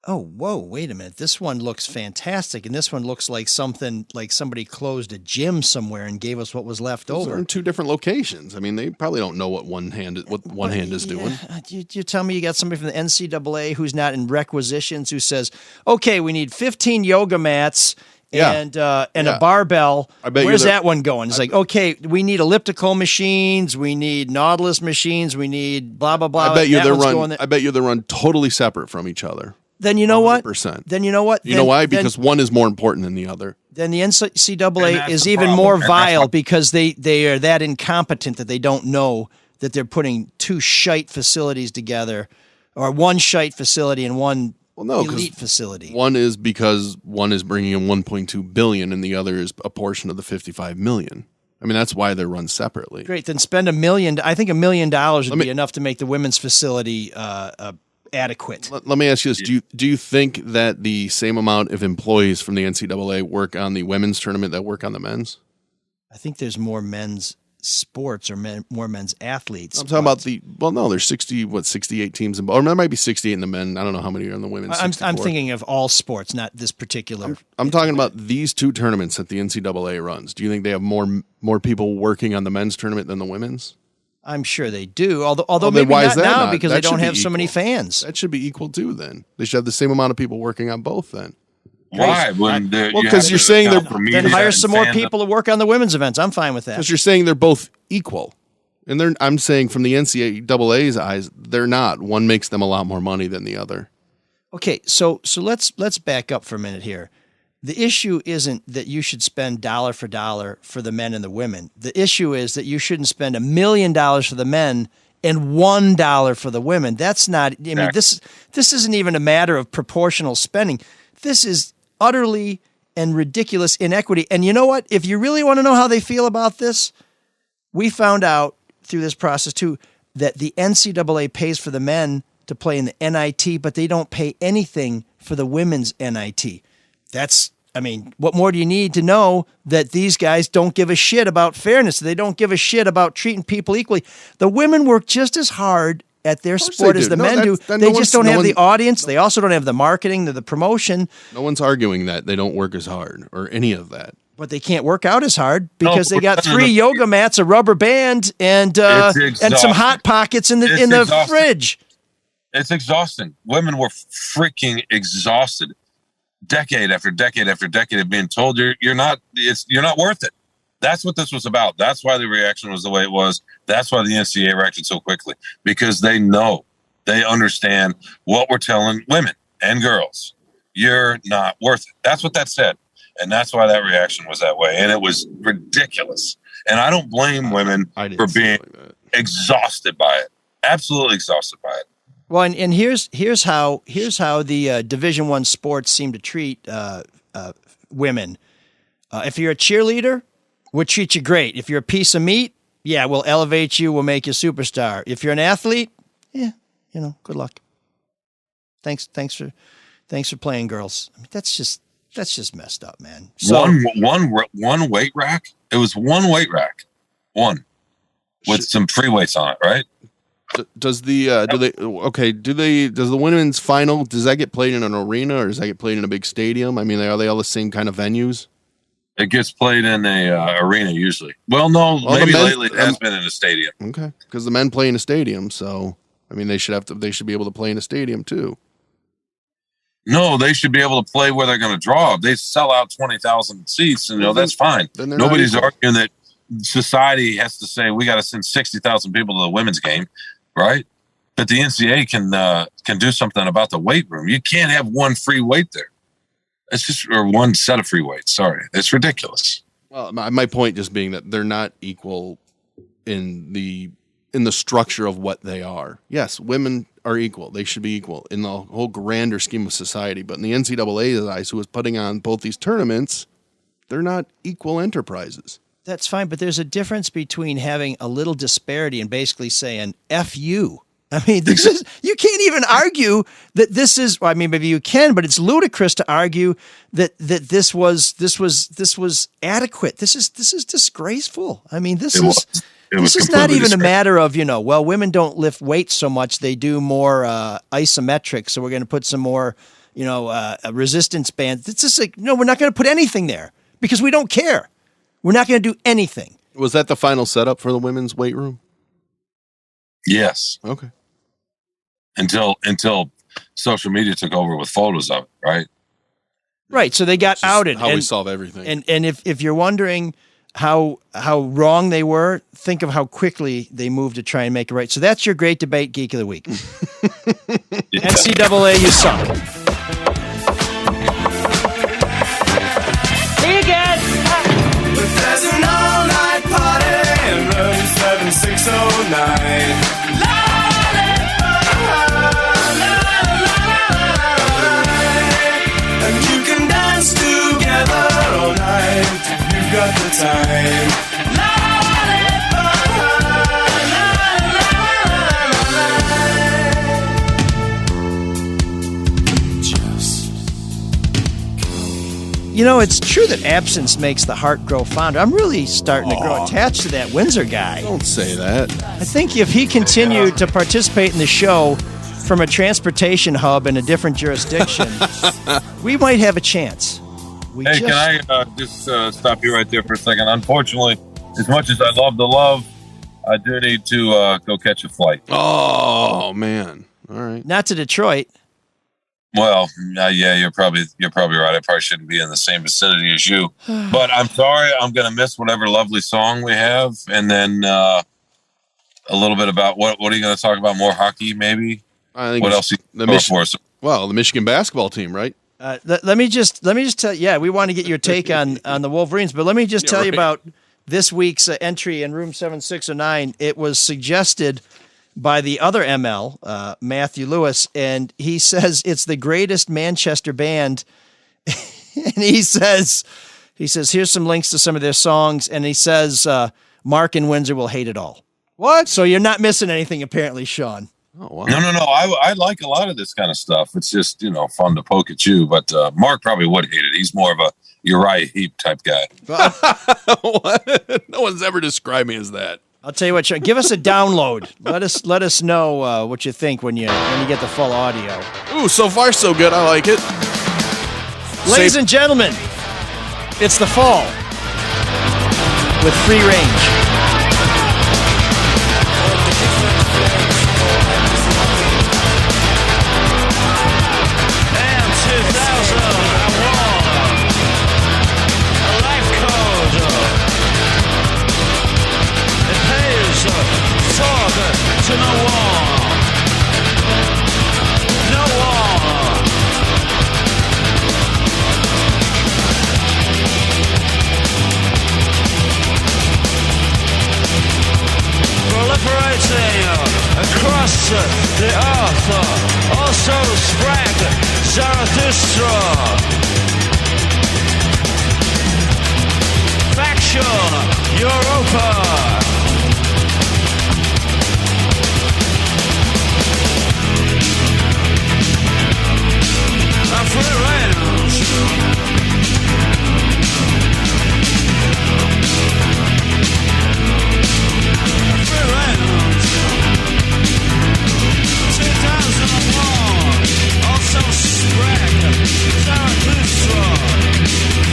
oh, whoa, wait a minute, this one looks fantastic, and this one looks like something like somebody closed a gym somewhere and gave us what was left over. They're in two different locations. I mean, they probably don't know what one hand is doing. You tell me you got somebody from the NCAA who's not in requisitions who says, okay, we need 15 yoga mats and a barbell. Where's that one going? It's like, okay, we need elliptical machines, we need Nautilus machines, we need blah blah blah. I bet you they're run totally separate from each other. Then you know 100%. what? Then you know what? You know why? Because one is more important than the other. Then the NCAA is even more vile because they are that incompetent that they don't know that they're putting two shite facilities together, or one shite facility and one elite facility. One is because one is bringing in 1.2 billion and the other is a portion of the 55 million. I mean, that's why they're run separately. Great. Then spend $1 million. I think $1 million would be enough to make the women's facility adequate. Let me ask you this. Do you think that the same amount of employees from the NCAA work on the women's tournament that work on the men's? I think there's more men's sports or more men's athletes. I'm talking about there's 68 teams or there might be 68 in the men. I don't know how many are in the women's. I'm thinking of all sports, not this particular. I'm talking about these two tournaments that the NCAA runs. Do you think they have more people working on the men's tournament than the women's? I'm sure they do, although maybe not now because they don't have so many fans. That should be equal too. Then they should have the same amount of people working on both. Then why? Because you're saying then hire some more people to work on the women's events. I'm fine with that. Because you're saying they're both equal, and I'm saying from the NCAA's eyes, they're not. One makes them a lot more money than the other. Okay, so let's back up for a minute here. The issue isn't that you should spend dollar for dollar for the men and the women. The issue is that you shouldn't spend $1 million for the men and $1 for the women. That's not. I mean, this isn't even a matter of proportional spending. This is utterly and ridiculous inequity. And you know what? If you really want to know how they feel about this, we found out through this process too that the NCAA pays for the men to play in the NIT, but they don't pay anything for the women's NIT. What more do you need to know that these guys don't give a shit about fairness? They don't give a shit about treating people equally. The women work just as hard at their sport as the men do. They just don't have the audience. They also don't have the marketing, the promotion. No one's arguing that they don't work as hard or any of that. But they can't work out as hard because they got 3 yoga mats, a rubber band, and some Hot Pockets in the fridge. It's exhausting. Women were freaking exhausted. Decade after decade after decade of being told you're not worth it. That's what this was about. That's why the reaction was the way it was. That's why the NCAA reacted so quickly, because they understand what we're telling women and girls. You're not worth it. That's what that said. And that's why that reaction was that way. And it was ridiculous. And I don't blame women for being exhausted by it. Absolutely exhausted by it. Well, and here's how the Division I sports seem to treat women. If you're a cheerleader, we'll treat you great. If you're a piece of meat, we'll elevate you. We'll make you a superstar. If you're an athlete, good luck. Thanks for playing, girls. I mean, that's just messed up, man. So, one weight rack. It was one weight rack, with some free weights on it, right? Does the does the women's final, does that get played in an arena or does that get played in a big stadium? I mean, are they all the same kind of venues? It gets played in a arena usually. Well, no, maybe lately it has been in a stadium. Okay, because the men play in a stadium, so I mean they should be able to play in a stadium too. No, they should be able to play where they're going to draw. They sell out 20,000 seats, and that's fine. Nobody's arguing that society has to say we got to send 60,000 people to the women's game. Right, but the NCAA can do something about the weight room. You can't have one free weight there. It's just or one set of free weights. Sorry, it's ridiculous. Well, my point just being that they're not equal in the in the structure of what they are. Yes, women are equal. They should be equal in the whole grander scheme of society. But in the NCAA's eyes, who is putting on both these tournaments, they're not equal enterprises. That's fine, but there's a difference between having a little disparity and basically saying F you. I mean, this is, you can't even argue that this is, well, I mean, maybe you can, but it's ludicrous to argue that this was adequate. This is disgraceful. I mean, this is not even a matter of, well, women don't lift weights so much. They do more isometric. So we're going to put some more, resistance bands. It's just like, no, we're not going to put anything there because we don't care. We're not going to do anything. Was that the final setup for the women's weight room? Yes. Okay. Until social media took over with photos of it, right? Right. So they got outed. How we solve everything. And if you're wondering how wrong they were, think of how quickly they moved to try and make it right. So that's your great debate geek of the week. NCAA, you suck. See you again. There's an all-night party in room 7609. And you can dance together all night if you've got the time. It's true that absence makes the heart grow fonder. I'm really starting to grow attached to that Windsor guy. Don't say that. I think if he continued to participate in the show from a transportation hub in a different jurisdiction, we might have a chance. Can I just stop you right there for a second? Unfortunately, as much as I love the love, I do need to go catch a flight. Oh, man. All right. Not to Detroit. Well, yeah, you're probably right. I probably shouldn't be in the same vicinity as you. But I'm sorry. I'm going to miss whatever lovely song we have. And then a little bit about what are you going to talk about? More hockey, maybe? I think what else for us? Well, the Michigan basketball team, right? Let me just tell you, we want to get your take on the Wolverines, but let me just tell you about this week's entry in room 7609. It was suggested by the other ML, Matthew Lewis, and he says it's the greatest Manchester band. And he says, here's some links to some of their songs, and he says, Mark and Windsor will hate it all. What? So you're not missing anything, apparently, Sean. Oh, wow. No. I like a lot of this kind of stuff. It's just, fun to poke at you. But Mark probably would hate it. He's more of a Uriah Heep type guy. What? No one's ever described me as that. I'll tell you what, Sean, give us a download. Let us know what you think when you get the full audio. Ooh, so far so good. I like it. Ladies and gentlemen, it's the fall with Free Range. To no war. No war. Proliferating across the earth, also spread Zarathustra. Faction Europa. Free range. Free range. 2001. Also spread Zarathustra.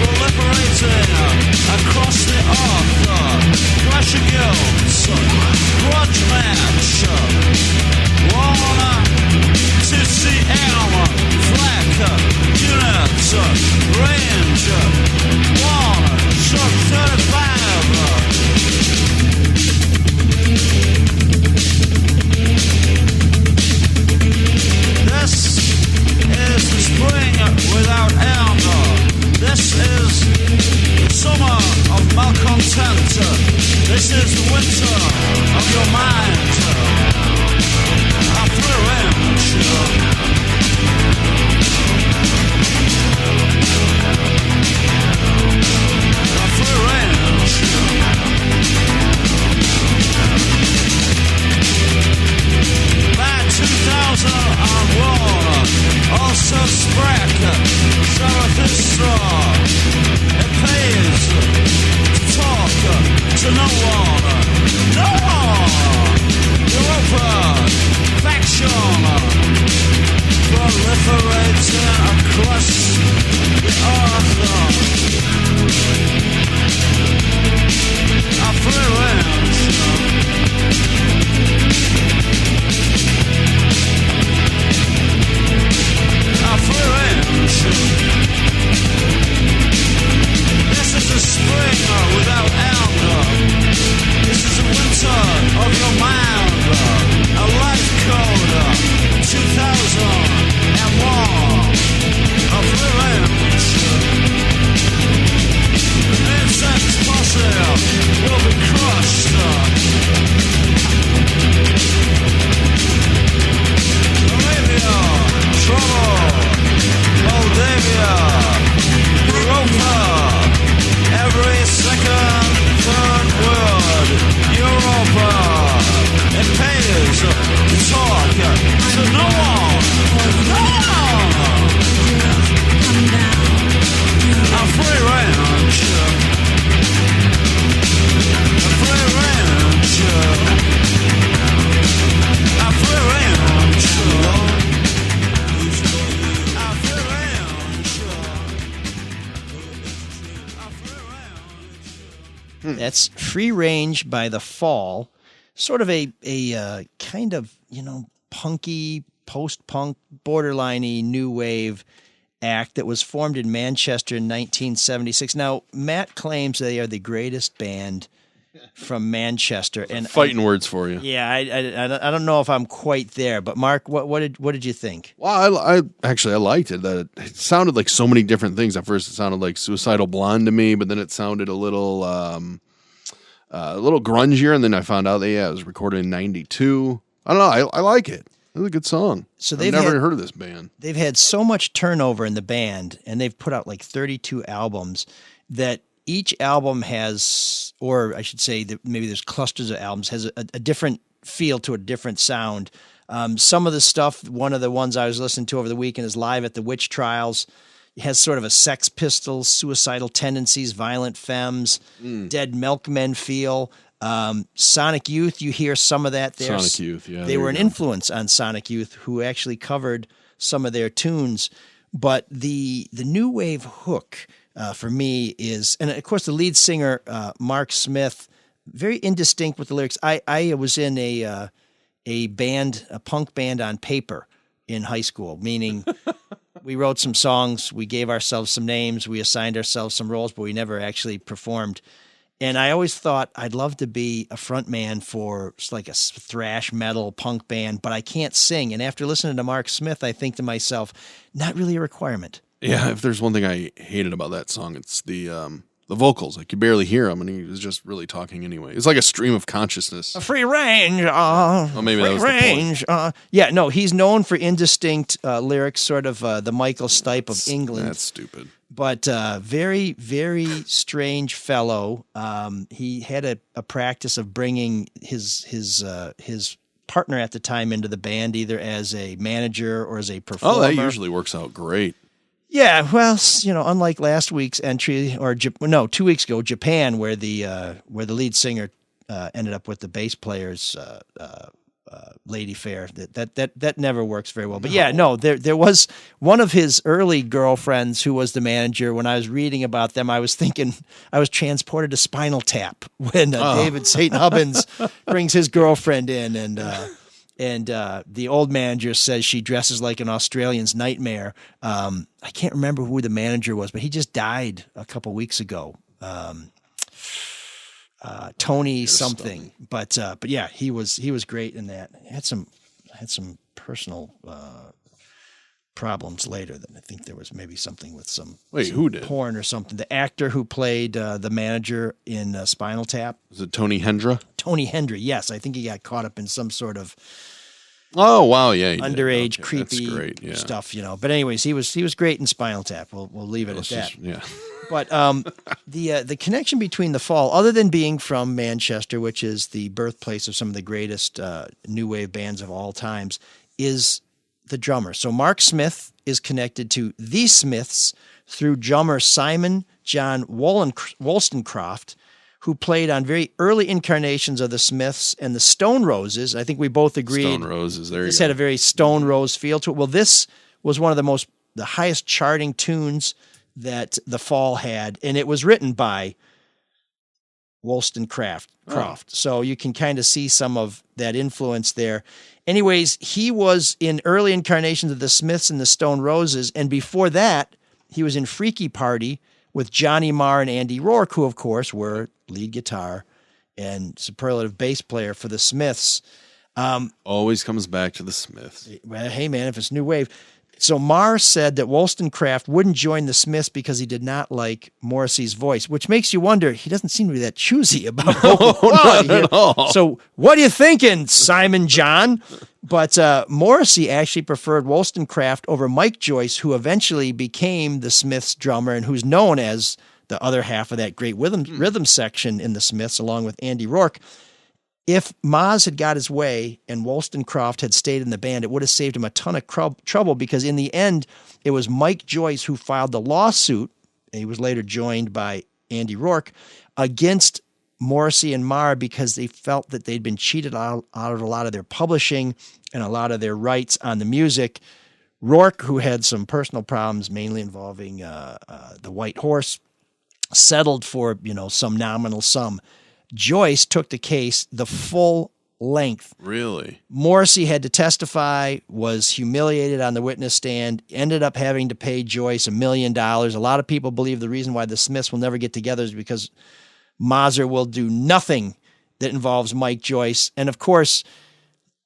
Proliferating across the earth. Crushing you. so talk to no one. No one. I'm free range. Free range. I'm free range. I'm free range. That's Free Range by The Fall. Sort of a kind of, punky, post-punk, borderline-y new wave act that was formed in Manchester in 1976. Now, Matt claims they are the greatest band from Manchester. And Fighting words for you. Yeah, I don't know if I'm quite there, but Mark, what did you think? Well, I liked it. That it sounded like so many different things. At first, it sounded like Suicidal Blonde to me, but then it sounded a little grungier. And then I found out that it was recorded in '92. I don't know. I like it. It was a good song. So I've never heard of this band. They've had so much turnover in the band, and they've put out like 32 albums that each album has, or I should say that maybe there's clusters of albums, has a different feel to a different sound. Some of the stuff, one of the ones I was listening to over the weekend is Live at the Witch Trials. It has sort of a Sex Pistols, Suicidal Tendencies, Violent Femmes, Dead Milkmen feel. Sonic Youth, you hear some of that there. Sonic Youth, yeah. They were an influence on Sonic Youth, who actually covered some of their tunes. But the new wave hook for me is, and of course the lead singer, Mark Smith, very indistinct with the lyrics. I was in a band, a punk band on paper in high school, meaning we wrote some songs, we gave ourselves some names, we assigned ourselves some roles, but we never actually performed. And I always thought I'd love to be a front man for like a thrash metal punk band, but I can't sing. And after listening to Mark Smith, I think to myself, not really a requirement. Yeah, if there's one thing I hated about that song, it's the vocals. Like you barely hear him, and he was just really talking anyway. It's like a stream of consciousness. A free range. Maybe that was range. the point. Yeah, no, he's known for indistinct lyrics, sort of the Michael Stipe of England. That's stupid. But very, very strange fellow. He had a practice of bringing his partner at the time into the band, either as a manager or as a performer. Oh, that usually works out great. Yeah, well, unlike last week's entry, or 2 weeks ago, Japan, where the lead singer ended up with the bass player's lady fair. That never works very well. But yeah, no, there was one of his early girlfriends who was the manager. When I was reading about them, I was thinking I was transported to Spinal Tap when David St. Hubbins brings his girlfriend in, and the old manager says she dresses like an Australian's nightmare. I can't remember who the manager was, but he just died a couple weeks ago. Tony something, but yeah, he was great in that. Had some personal problems later. That I think there was maybe something with some who did porn or something. The actor who played the manager in Spinal Tap, was it Tony Hendra? Tony Hendra, yes, I think he got caught up in some sort of oh wow, yeah, underage creepy stuff, But anyways, he was great in Spinal Tap. We'll leave it at that. Yeah. But the connection between The Fall, other than being from Manchester, which is the birthplace of some of the greatest new wave bands of all times, is the drummer. So Mark Smith is connected to The Smiths through drummer Simon John Wollstonecraft, who played on very early incarnations of the Smiths and the Stone Roses. I think we both agreed. Stone Roses, there you go. This had a very Stone Rose feel to it. Well, this was one of the highest charting tunes that The Fall had, and it was written by Wollstonecraft. So you can kind of see some of that influence there. Anyways, he was in early incarnations of the Smiths and the Stone Roses, and before that, he was in Freaky Party with Johnny Marr and Andy Rourke, who, of course, were lead guitar and superlative bass player for the Smiths. Always comes back to the Smiths. Well, hey, man, if it's new wave. So Marr said that Wollstonecraft wouldn't join the Smiths because he did not like Morrissey's voice, which makes you wonder, he doesn't seem to be that choosy about vocal quality not at all. So what are you thinking, Simon John? But Morrissey actually preferred Wollstonecraft over Mike Joyce, who eventually became the Smiths drummer and who's known as the other half of that great rhythm section in the Smiths, along with Andy Rourke. If Maz had got his way and Wollstonecraft had stayed in the band, it would have saved him a ton of trouble, because in the end, it was Mike Joyce who filed the lawsuit. He was later joined by Andy Rourke against Morrissey and Marr, because they felt that they'd been cheated out of a lot of their publishing and a lot of their rights on the music. Rourke, who had some personal problems, mainly involving the White Horse, settled for some nominal sum. Joyce took the case the full length. Really? Morrissey had to testify, was humiliated on the witness stand, ended up having to pay Joyce $1 million. A lot of people believe the reason why the Smiths will never get together is because Mazur will do nothing that involves Mike Joyce. And of course,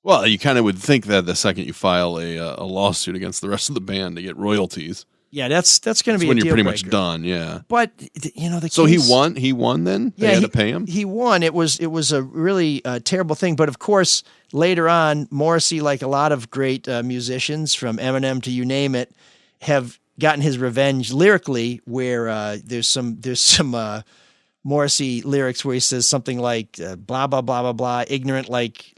well, you kind of would think that the second you file a lawsuit against the rest of the band to get royalties. Yeah, that's going to be when a you're pretty breaker. much done. Yeah, but the so case, he won then. They had to pay him. He won. It was a really terrible thing. But of course, later on, Morrissey, like a lot of great musicians, from Eminem to you name it, have gotten his revenge lyrically. Where there's some Morrissey lyrics where he says something like blah blah blah blah blah, ignorant like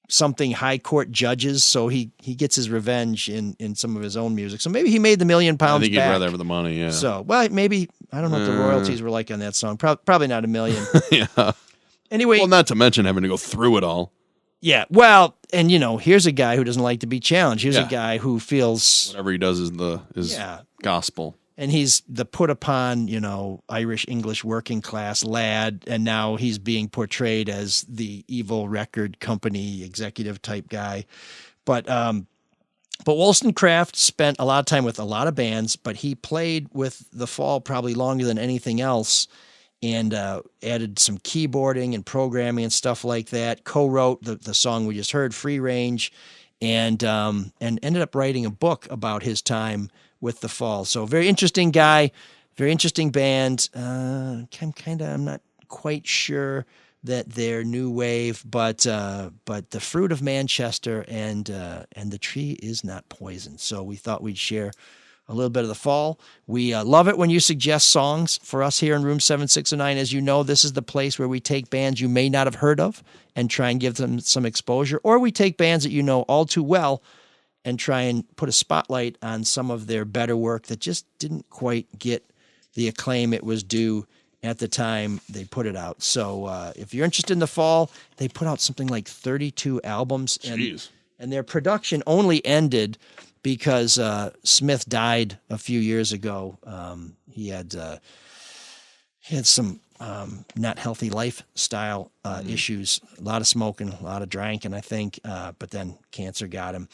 something high court judges. So he gets his revenge in some of his own music. So maybe he made the £1 million back. I think he'd rather have the money. Yeah. So maybe I don't know what the royalties were like on that song. Probably not $1 million. Yeah. Anyway, well, not to mention having to go through it all. Yeah. Well, and here's a guy who doesn't like to be challenged. Here's a guy who feels whatever he does is gospel. And he's the put upon, Irish English working class lad, and now he's being portrayed as the evil record company executive type guy. But Wollstonecraft spent a lot of time with a lot of bands, but he played with The Fall probably longer than anything else, and added some keyboarding and programming and stuff like that. Co-wrote the song we just heard, Free Range, and ended up writing a book about his time with The Fall. So very interesting guy, very interesting band. I'm not quite sure that they're new wave, but the fruit of Manchester and the tree is not poison. So we thought we'd share a little bit of The Fall. We love it when you suggest songs for us here in Room 7609. As you know, this is the place where we take bands you may not have heard of and try and give them some exposure, or we take bands that you know all too well and try and put a spotlight on some of their better work that just didn't quite get the acclaim it was due at the time they put it out. So if you're interested in The Fall, they put out something like 32 albums. And their production only ended because Smith died a few years ago. He had some not healthy lifestyle issues, a lot of smoking, a lot of drinking, I think, but then cancer got him.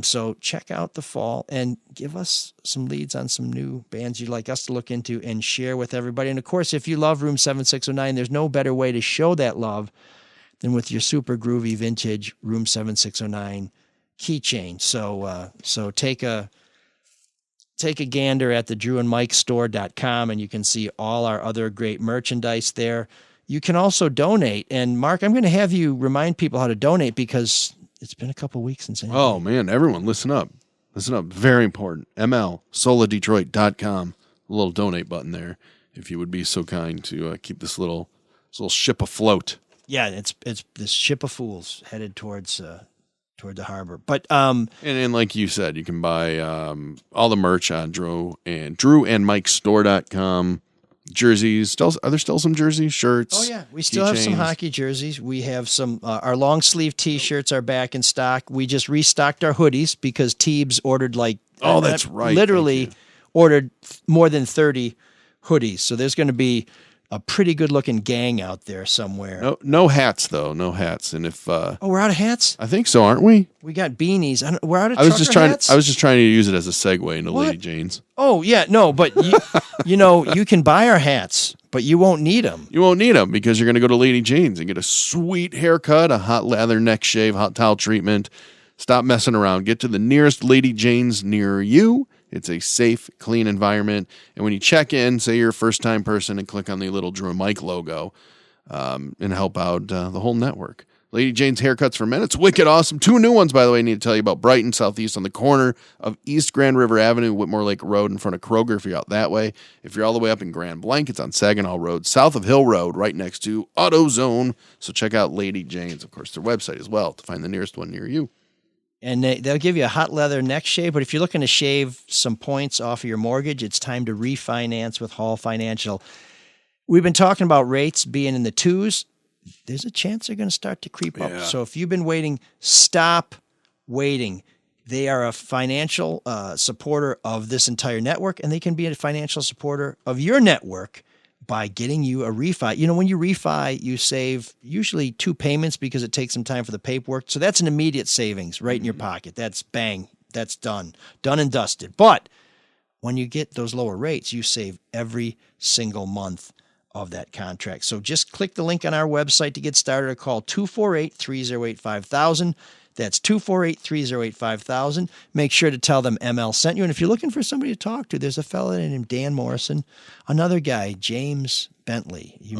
So check out The Fall and give us some leads on some new bands you'd like us to look into and share with everybody. And of course, if you love Room 7609, there's no better way to show that love than with your super groovy vintage Room 7609 keychain. So take a gander at the drewandmikestore.com, and you can see all our other great merchandise there. You can also donate. And Mark, I'm going to have you remind people how to donate, because it's been a couple weeks since. Oh man, everyone listen up. Listen up. Very important. mlsoladetroit.com. A little donate button there. If you would be so kind to keep this little ship afloat. Yeah, it's this ship of fools headed toward the harbor. But and like you said, you can buy all the merch on drewandmikestore.com. Jerseys. Are there still some jerseys, shirts? Oh yeah, we still have some hockey jerseys. We have some our long sleeve T-shirts are back in stock. We just restocked our hoodies because Teebs ordered that's right. Literally ordered more than 30 hoodies. So there's going to be a pretty good looking gang out there somewhere. No hats though. No hats. And if we're out of hats? I think so, aren't we? We got beanies. We're out of hats? I was just trying to use it as a segue into What? Lady Jane's. Oh yeah, no, but you can buy our hats, but you won't need them. You won't need them because you're going to go to Lady Jane's and get a sweet haircut, a hot lather neck shave, hot towel treatment. Stop messing around. Get to the nearest Lady Jane's near you. It's a safe, clean environment. And when you check in, say you're a first-time person and click on the little Drew and Mike logo and help out the whole network. Lady Jane's Haircuts for Men. It's wicked awesome. 2 new ones, by the way, I need to tell you about. Brighton, Southeast, on the corner of East Grand River Avenue, Whitmore Lake Road, in front of Kroger if you're out that way. If you're all the way up in Grand Blanc, it's on Saginaw Road, south of Hill Road, right next to AutoZone. So check out Lady Jane's, of course, their website as well to find the nearest one near you. And they'll give you a hot leather neck shave. But if you're looking to shave some points off of your mortgage, it's time to refinance with Hall Financial. We've been talking about rates being in the 2s. There's a chance they're going to start to creep up. So if you've been waiting, stop waiting. They are a financial supporter of this entire network, and they can be a financial supporter of your network by getting you a refi. You know, when you refi, you save usually 2 payments because it takes some time for the paperwork. So that's an immediate savings right in your pocket. That's bang. That's done and dusted. But when you get those lower rates, you save every single month of that contract. So just click the link on our website to get started or call 248-308-5000. That's 248-308-5000. Make sure to tell them ML sent you. And if you're looking for somebody to talk to, there's a fellow named Dan Morrison, another guy, James Bentley. You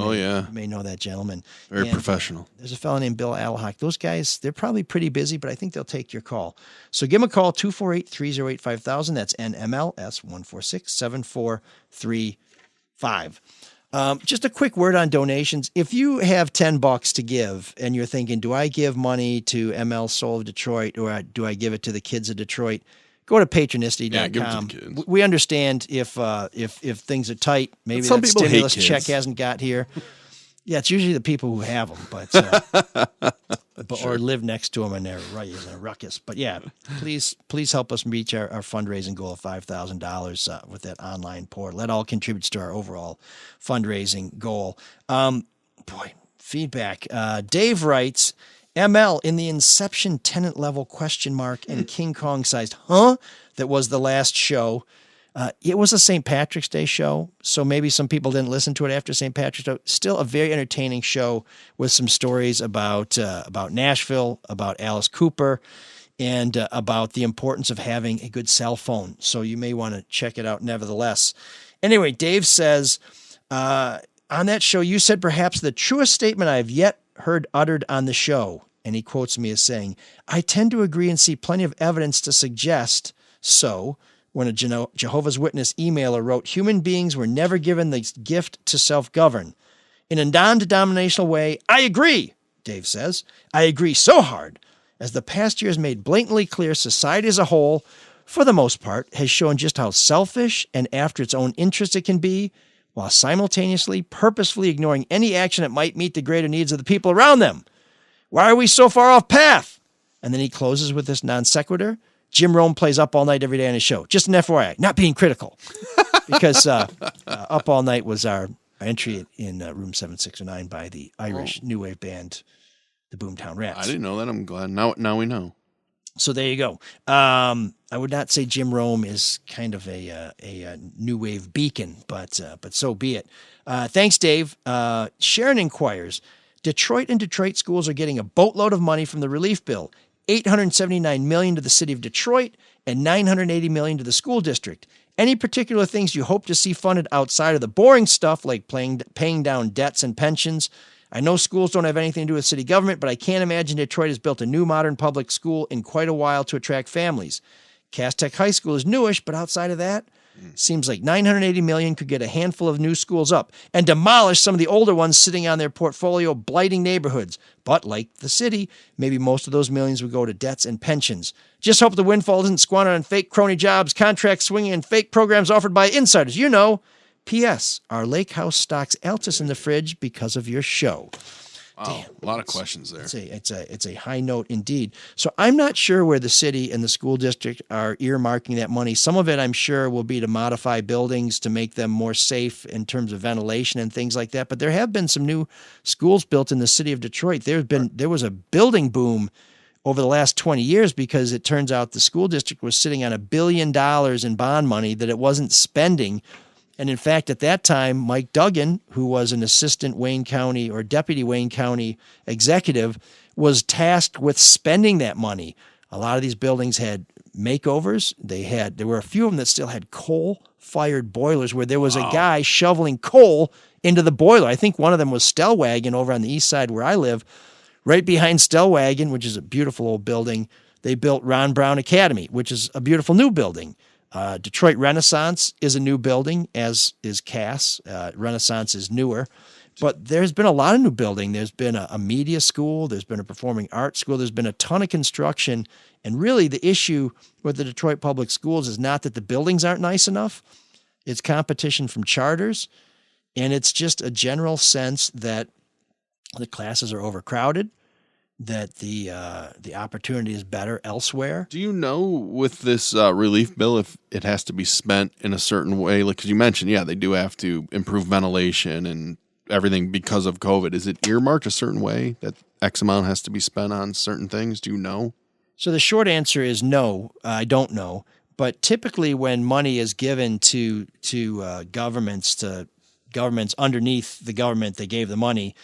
may know that gentleman. Very professional. There's a fellow named Bill Alhak. Those guys, they're probably pretty busy, but I think they'll take your call. So give them a call, 248-308-5000. That's NMLS 146-7435. Just a quick word on donations. If you have $10 to give and you're thinking, do I give money to ML Soul of Detroit or do I give it to the kids of Detroit? Go to patronicity.com. Yeah, give it to the kids. We understand if things are tight, maybe Some that people hate stimulus kids. check hasn't got here. Yeah, it's usually the people who have them, or live next to them and they're raising a ruckus. But yeah, please help us reach our fundraising goal of $5,000 with that online portal. That all contributes to our overall fundraising goal. Feedback. Dave writes, ML in the Inception tenant level ? And King Kong sized that was the last show. It was a St. Patrick's Day show, so maybe some people didn't listen to it after St. Patrick's Day. Still a very entertaining show with some stories about Nashville, about Alice Cooper, and about the importance of having a good cell phone. So you may want to check it out nevertheless. Anyway, Dave says, on that show, you said perhaps the truest statement I have yet heard uttered on the show. And he quotes me as saying, I tend to agree and see plenty of evidence to suggest so. When a Jehovah's Witness emailer wrote, human beings were never given the gift to self-govern. In a non-denominational way, I agree, Dave says. I agree so hard, as the past year has made blatantly clear society as a whole, for the most part, has shown just how selfish and after its own interest it can be, while simultaneously, purposefully ignoring any action that might meet the greater needs of the people around them. Why are we so far off path? And then he closes with this non sequitur. Jim Rome plays Up All Night every day on his show. Just an FYI, not being critical. Because Up All Night was our entry in room 7609 by the Irish new wave band, the Boomtown Rats. I didn't know that. I'm glad. Now we know. So there you go. I would not say Jim Rome is kind of a new wave beacon, but so be it. Thanks, Dave. Sharon inquires, Detroit and Detroit schools are getting a boatload of money from the relief bill. $879 million to the city of Detroit and $980 million to the school district. Any particular things you hope to see funded outside of the boring stuff like paying down debts and pensions? I know schools don't have anything to do with city government, but I can't imagine Detroit has built a new modern public school in quite a while to attract families. Cass Tech High School is newish, but outside of that, seems like $980 million could get a handful of new schools up and demolish some of the older ones sitting on their portfolio, blighting neighborhoods. But like the city, maybe most of those millions would go to debts and pensions. Just hope the windfall isn't squandered on fake crony jobs, contracts swinging, and fake programs offered by insiders. You know. P.S. Our lake house stocks Altus in the fridge because of your show. Wow, damn, a lot of questions there. It's a high note indeed. So I'm not sure where the city and the school district are earmarking that money. Some of it, I'm sure, will be to modify buildings to make them more safe in terms of ventilation and things like that. But there have been some new schools built in the city of Detroit. There was a building boom over the last 20 years because it turns out the school district was sitting on $1 billion in bond money that it wasn't spending. And in fact, at that time, Mike Duggan, who was an assistant Wayne County or deputy Wayne County executive, was tasked with spending that money. A lot of these buildings had makeovers. There were a few of them that still had coal-fired boilers where there was a guy shoveling coal into the boiler. I think one of them was Stellwagen over on the east side where I live, Right behind Stellwagen, which is a beautiful old building, they built Ron Brown Academy, which is a beautiful new building. Detroit Renaissance is a new building, as is Cass. Renaissance is newer. But there's been a lot of new building. There's been a media school. There's been a performing arts school. There's been a ton of construction. And really the issue with the Detroit Public Schools is not that the buildings aren't nice enough. It's competition from charters. And it's just a general sense that the classes are overcrowded, that the opportunity is better elsewhere. Do you know with this relief bill if it has to be spent in a certain way? Like, because you mentioned, they do have to improve ventilation and everything because of COVID. Is it earmarked a certain way that X amount has to be spent on certain things? Do you know? So the short answer is no, I don't know. But typically when money is given to governments underneath the government that gave the money,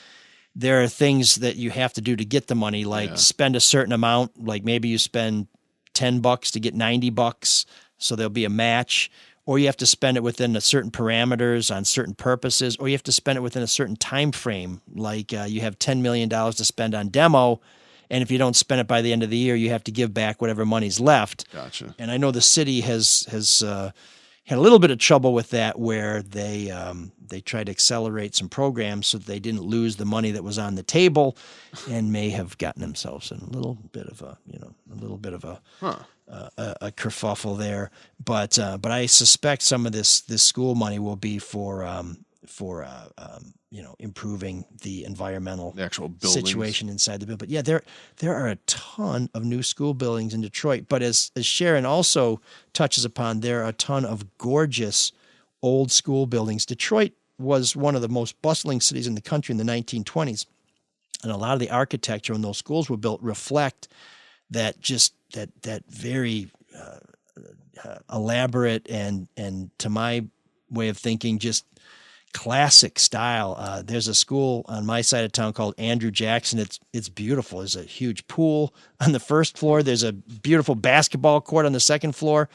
there are things that you have to do to get the money, like spend a certain amount, like maybe you spend $10 to get $90, so there'll be a match, or you have to spend it within a certain parameters on certain purposes, or you have to spend it within a certain time frame, like you have $10 million to spend on demo, and if you don't spend it by the end of the year, you have to give back whatever money's left. Gotcha. And I know the city has had a little bit of trouble with that, where they tried to accelerate some programs so that they didn't lose the money that was on the table, and may have gotten themselves in a little bit of a kerfuffle there. But I suspect some of this school money will be for improving the environmental situation inside the building. But yeah, there are a ton of new school buildings in Detroit. But as Sharon also touches upon, there are a ton of gorgeous old school buildings. Detroit was one of the most bustling cities in the country in the 1920s. And a lot of the architecture when those schools were built reflect that very elaborate and to my way of thinking, just classic style. There's a school on my side of town called Andrew Jackson. It's beautiful. There's a huge pool on the first floor. There's a beautiful basketball court on the second floor.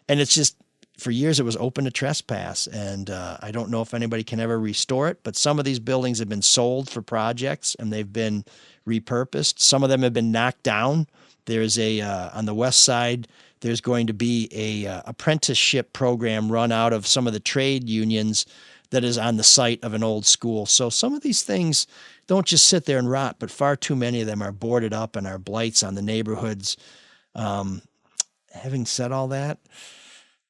And it's just, for years it was open to trespass. And I don't know if anybody can ever restore it, but some of these buildings have been sold for projects and they've been repurposed. Some of them have been knocked down. There's on the west side, there's going to be a apprenticeship program run out of some of the trade unions that is on the site of an old school. So some of these things don't just sit there and rot, but far too many of them are boarded up and are blights on the neighborhoods. Having said all that,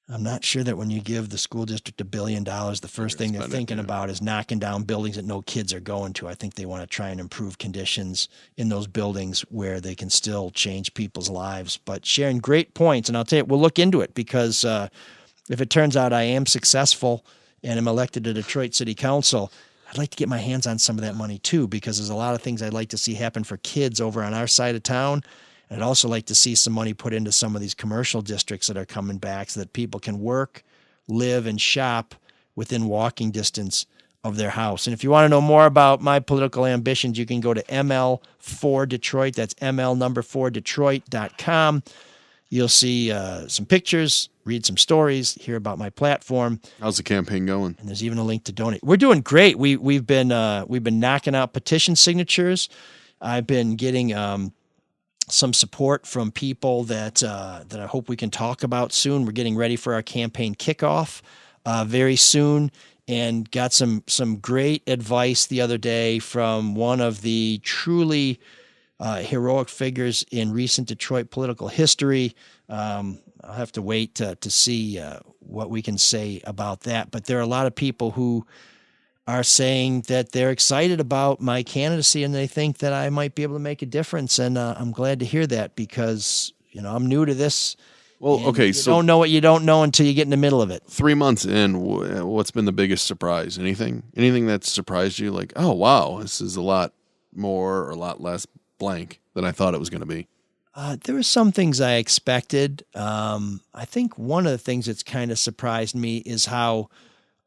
I'm not sure that when you give the school district $1 billion, the first thing they're thinking about is knocking down buildings that no kids are going to. I think they want to try and improve conditions in those buildings where they can still change people's lives. But Sharon, great points. And I'll tell you, we'll look into it, because if it turns out I am successful and am elected to Detroit City Council, I'd like to get my hands on some of that money too, because there's a lot of things I'd like to see happen for kids over on our side of town. And I'd also like to see some money put into some of these commercial districts that are coming back so that people can work, live, and shop within walking distance of their house. And if you want to know more about my political ambitions, you can go to ML4Detroit. That's ML4Detroit.com. You'll see some pictures, read some stories, hear about my platform. How's the campaign going? And there's even a link to donate. We're doing great. We've been knocking out petition signatures. I've been getting some support from people that I hope we can talk about soon. We're getting ready for our campaign kickoff very soon, and got some great advice the other day from one of the truly heroic figures in recent Detroit political history. I'll have to wait to see what we can say about that. But there are a lot of people who are saying that they're excited about my candidacy and they think that I might be able to make a difference. And I'm glad to hear that, because, I'm new to this. Well, okay. You don't know what you don't know until you get in the middle of it. 3 months in, what's been the biggest surprise? Anything that's surprised you? Like, oh, wow, this is a lot more or a lot less blank than I thought it was going to be. There were some things I expected. I think one of the things that's kind of surprised me is how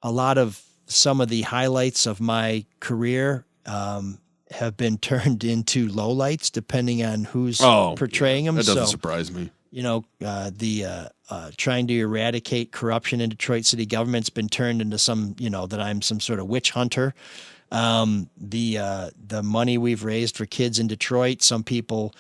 a lot of some of the highlights of my career have been turned into lowlights, depending on who's portraying them. That doesn't surprise me. Trying to eradicate corruption in Detroit city government's been turned into some, that I'm some sort of witch hunter. The money we've raised for kids in Detroit, some people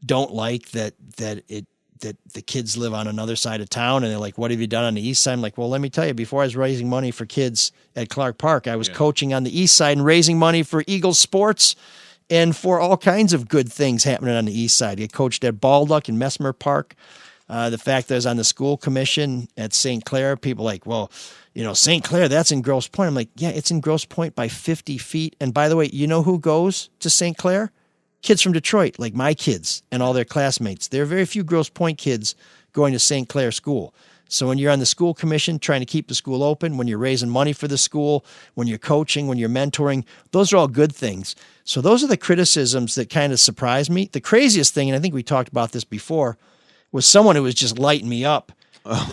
don't like that the kids live on another side of town, and they're like, what have you done on the east side? I'm like, well, let me tell you, before I was raising money for kids at Clark Park, I was coaching on the east side and raising money for Eagles sports and for all kinds of good things happening on the east side. I coached at Baldock and Mesmer Park. The fact that I was on the school commission at St. Clair, people like, well, St. Clair, that's in Grosse Pointe. I'm like, yeah, it's in Grosse Pointe by 50 feet. And by the way, you know who goes to St. Clair? Kids from Detroit, like my kids and all their classmates. There are very few Grosse Pointe kids going to St. Clair School. So when you're on the school commission trying to keep the school open, when you're raising money for the school, when you're coaching, when you're mentoring, those are all good things. So those are the criticisms that kind of surprised me. The craziest thing, and I think we talked about this before, was someone who was just lighting me up.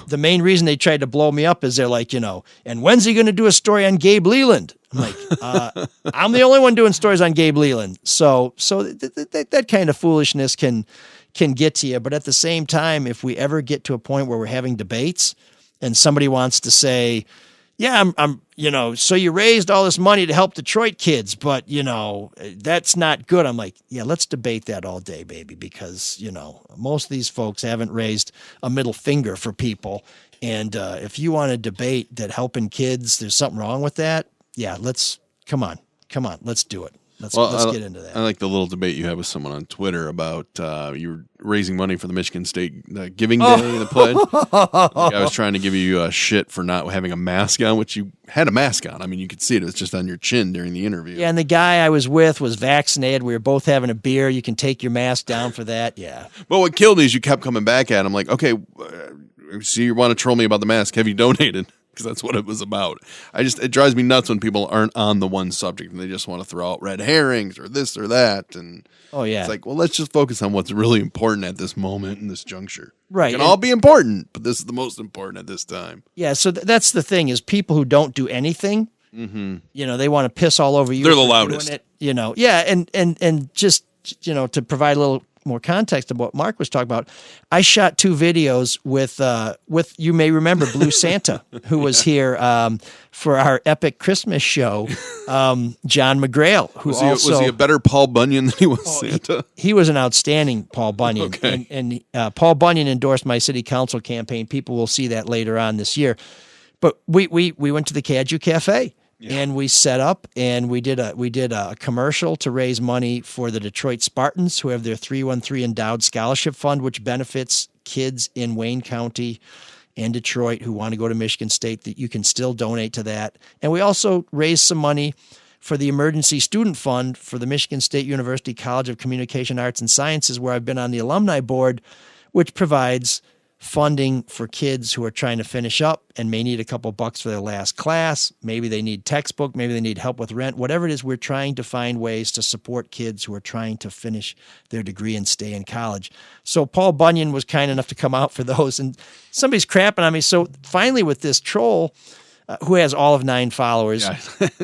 The main reason they tried to blow me up is they're like, and when's he going to do a story on Gabe Leland? I'm like, I'm the only one doing stories on Gabe Leland. So that kind of foolishness can get to you. But at the same time, if we ever get to a point where we're having debates and somebody wants to say, yeah, I'm so you raised all this money to help Detroit kids, but, that's not good. I'm like, yeah, let's debate that all day, baby, because, most of these folks haven't raised a middle finger for people. And if you want to debate that helping kids, there's something wrong with that, yeah, come on, let's do it. Let's get into that. I like the little debate you had with someone on Twitter about you were raising money for the Michigan State Giving Day, the pledge. Like I was trying to give you shit for not having a mask on, which you had a mask on. I mean, you could see it. It was just on your chin during the interview. Yeah, and the guy I was with was vaccinated. We were both having a beer. You can take your mask down for that. Yeah. But what killed me is you kept coming back at him like, okay, so you want to troll me about the mask. Have you donated? Because that's what it was about. It drives me nuts when people aren't on the one subject and they just want to throw out red herrings or this or that. And it's like, well, let's just focus on what's really important at this moment in this juncture. Right. It can all be important, but this is the most important at this time. Yeah. So that's the thing is people who don't do anything, they want to piss all over you. They're the loudest. And just, to provide a little more context of what Mark was talking about, I shot 2 videos with you may remember Blue Santa, who was here for our epic Christmas show. John McGrail, who was he a better Paul Bunyan than he was Santa? He was an outstanding Paul Bunyan. Okay. And Paul Bunyan endorsed my city council campaign. People will see that later on this year. But we went to the Cadieux Cafe. Yeah. And we set up and we did a commercial to raise money for the Detroit Spartans, who have their 313 endowed scholarship fund, which benefits kids in Wayne County and Detroit who want to go to Michigan State. That you can still donate to that. And we also raised some money for the Emergency Student Fund for the Michigan State University College of Communication Arts and Sciences, where I've been on the alumni board, which provides funding for kids who are trying to finish up and may need a couple bucks for their last class. Maybe they need textbook, maybe they need help with rent, whatever it is. We're trying to find ways to support kids who are trying to finish their degree and stay in college. So Paul Bunyan was kind enough to come out for those, and somebody's crapping on me. So finally with this troll, who has all of 9 followers. Yeah,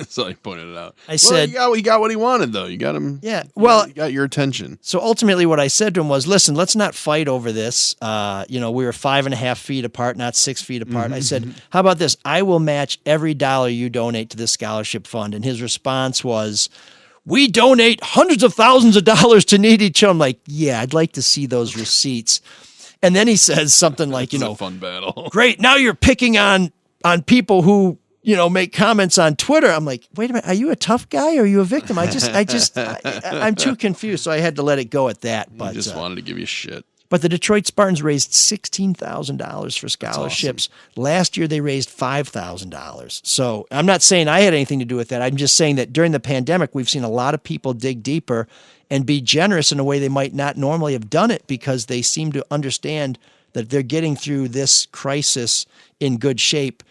so I pointed it out. I said, he got what he wanted, though. You got him. Yeah. Well, you got your attention. So ultimately what I said to him was, listen, let's not fight over this. We were 5.5 feet apart, not 6 feet apart. I said, how about this? I will match every dollar you donate to this scholarship fund. And his response was, we donate hundreds of thousands of dollars to needy children. I'm like, yeah, I'd like to see those receipts. And then he says something like, It's a fun battle. Great. Now you're picking on people who, make comments on Twitter. I'm like, wait a minute, are you a tough guy or are you a victim? I'm too confused. So I had to let it go at that. But he just wanted to give you shit. But the Detroit Spartans raised $16,000 for scholarships. Awesome. Last year they raised $5,000. So I'm not saying I had anything to do with that. I'm just saying that during the pandemic, we've seen a lot of people dig deeper and be generous in a way they might not normally have done it, because they seem to understand that they're getting through this crisis in good shape.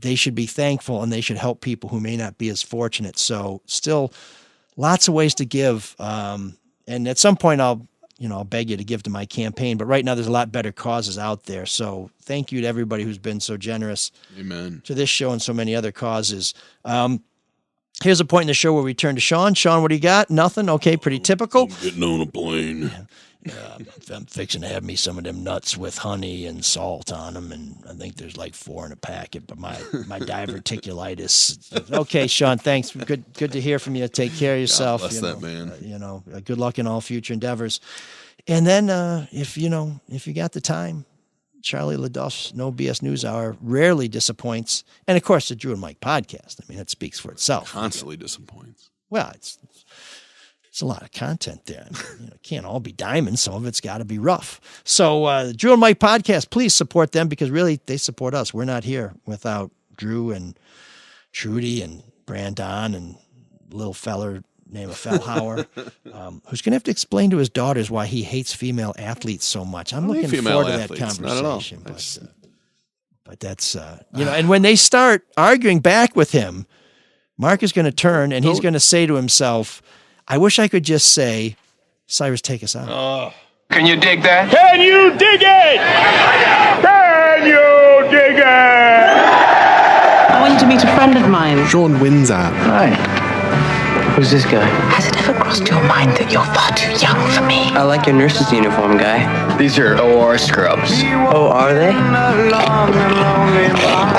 They should be thankful and they should help people who may not be as fortunate. So still lots of ways to give. And at some point I'll beg you to give to my campaign, but right now there's a lot better causes out there. So thank you to everybody who's been so generous. Amen. To this show and so many other causes. Here's a point in the show where we turn to Sean. Sean, what do you got? Nothing? Okay, pretty typical. Getting on a plane. I'm fixing to have me some of them nuts with honey and salt on them, and I think there's like 4 in a packet, but my diverticulitis. Okay, Sean, thanks. Good to hear from you. Take care of yourself. God bless that man. Good luck in all future endeavors. And then if you got the time, Charlie LaDuff's No BS News Hour rarely disappoints. And of course, the Drew and Mike podcast. I mean, it speaks for itself. Constantly disappoints. Well, it's a lot of content there. I mean, it can't all be diamonds. Some of it's got to be rough. So Drew and Mike podcast, please support them because really they support us. We're not here without Drew and Trudy and Brandon and little feller named Fellhauer, who's going to have to explain to his daughters why he hates female athletes so much. I'm looking forward to that conversation. But that's, and when they start arguing back with him, Mark is going to turn and he's going to say to himself, I wish I could just say, Cyrus, take us out. Can you dig that? Can you dig it? Can you dig it? I want you to meet a friend of mine. Sean Windsor. Hi. Who's this guy? Has it ever crossed your mind that you're far too young for me? I like your nurse's uniform, guy. These are OR scrubs. Oh, are they? I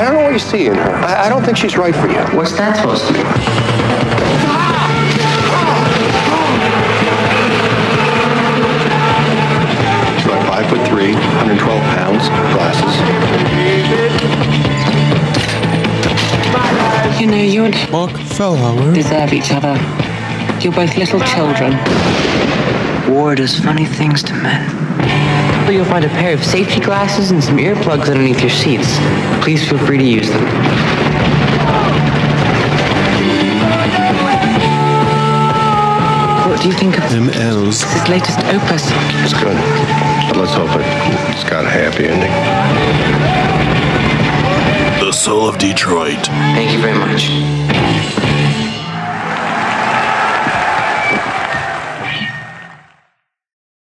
don't know what you see in her. I don't think she's right for you. What's that supposed to be? She's like 5'3", 112 pounds, glasses. You know, you and Mark Fellhauer deserve each other. You're both little children. War does funny things to men. You'll find a pair of safety glasses and some earplugs underneath your seats. Please feel free to use them. What do you think of ML's his latest opus? It's good, but let's hope it's got a happy ending. The Soul of Detroit. Thank you very much.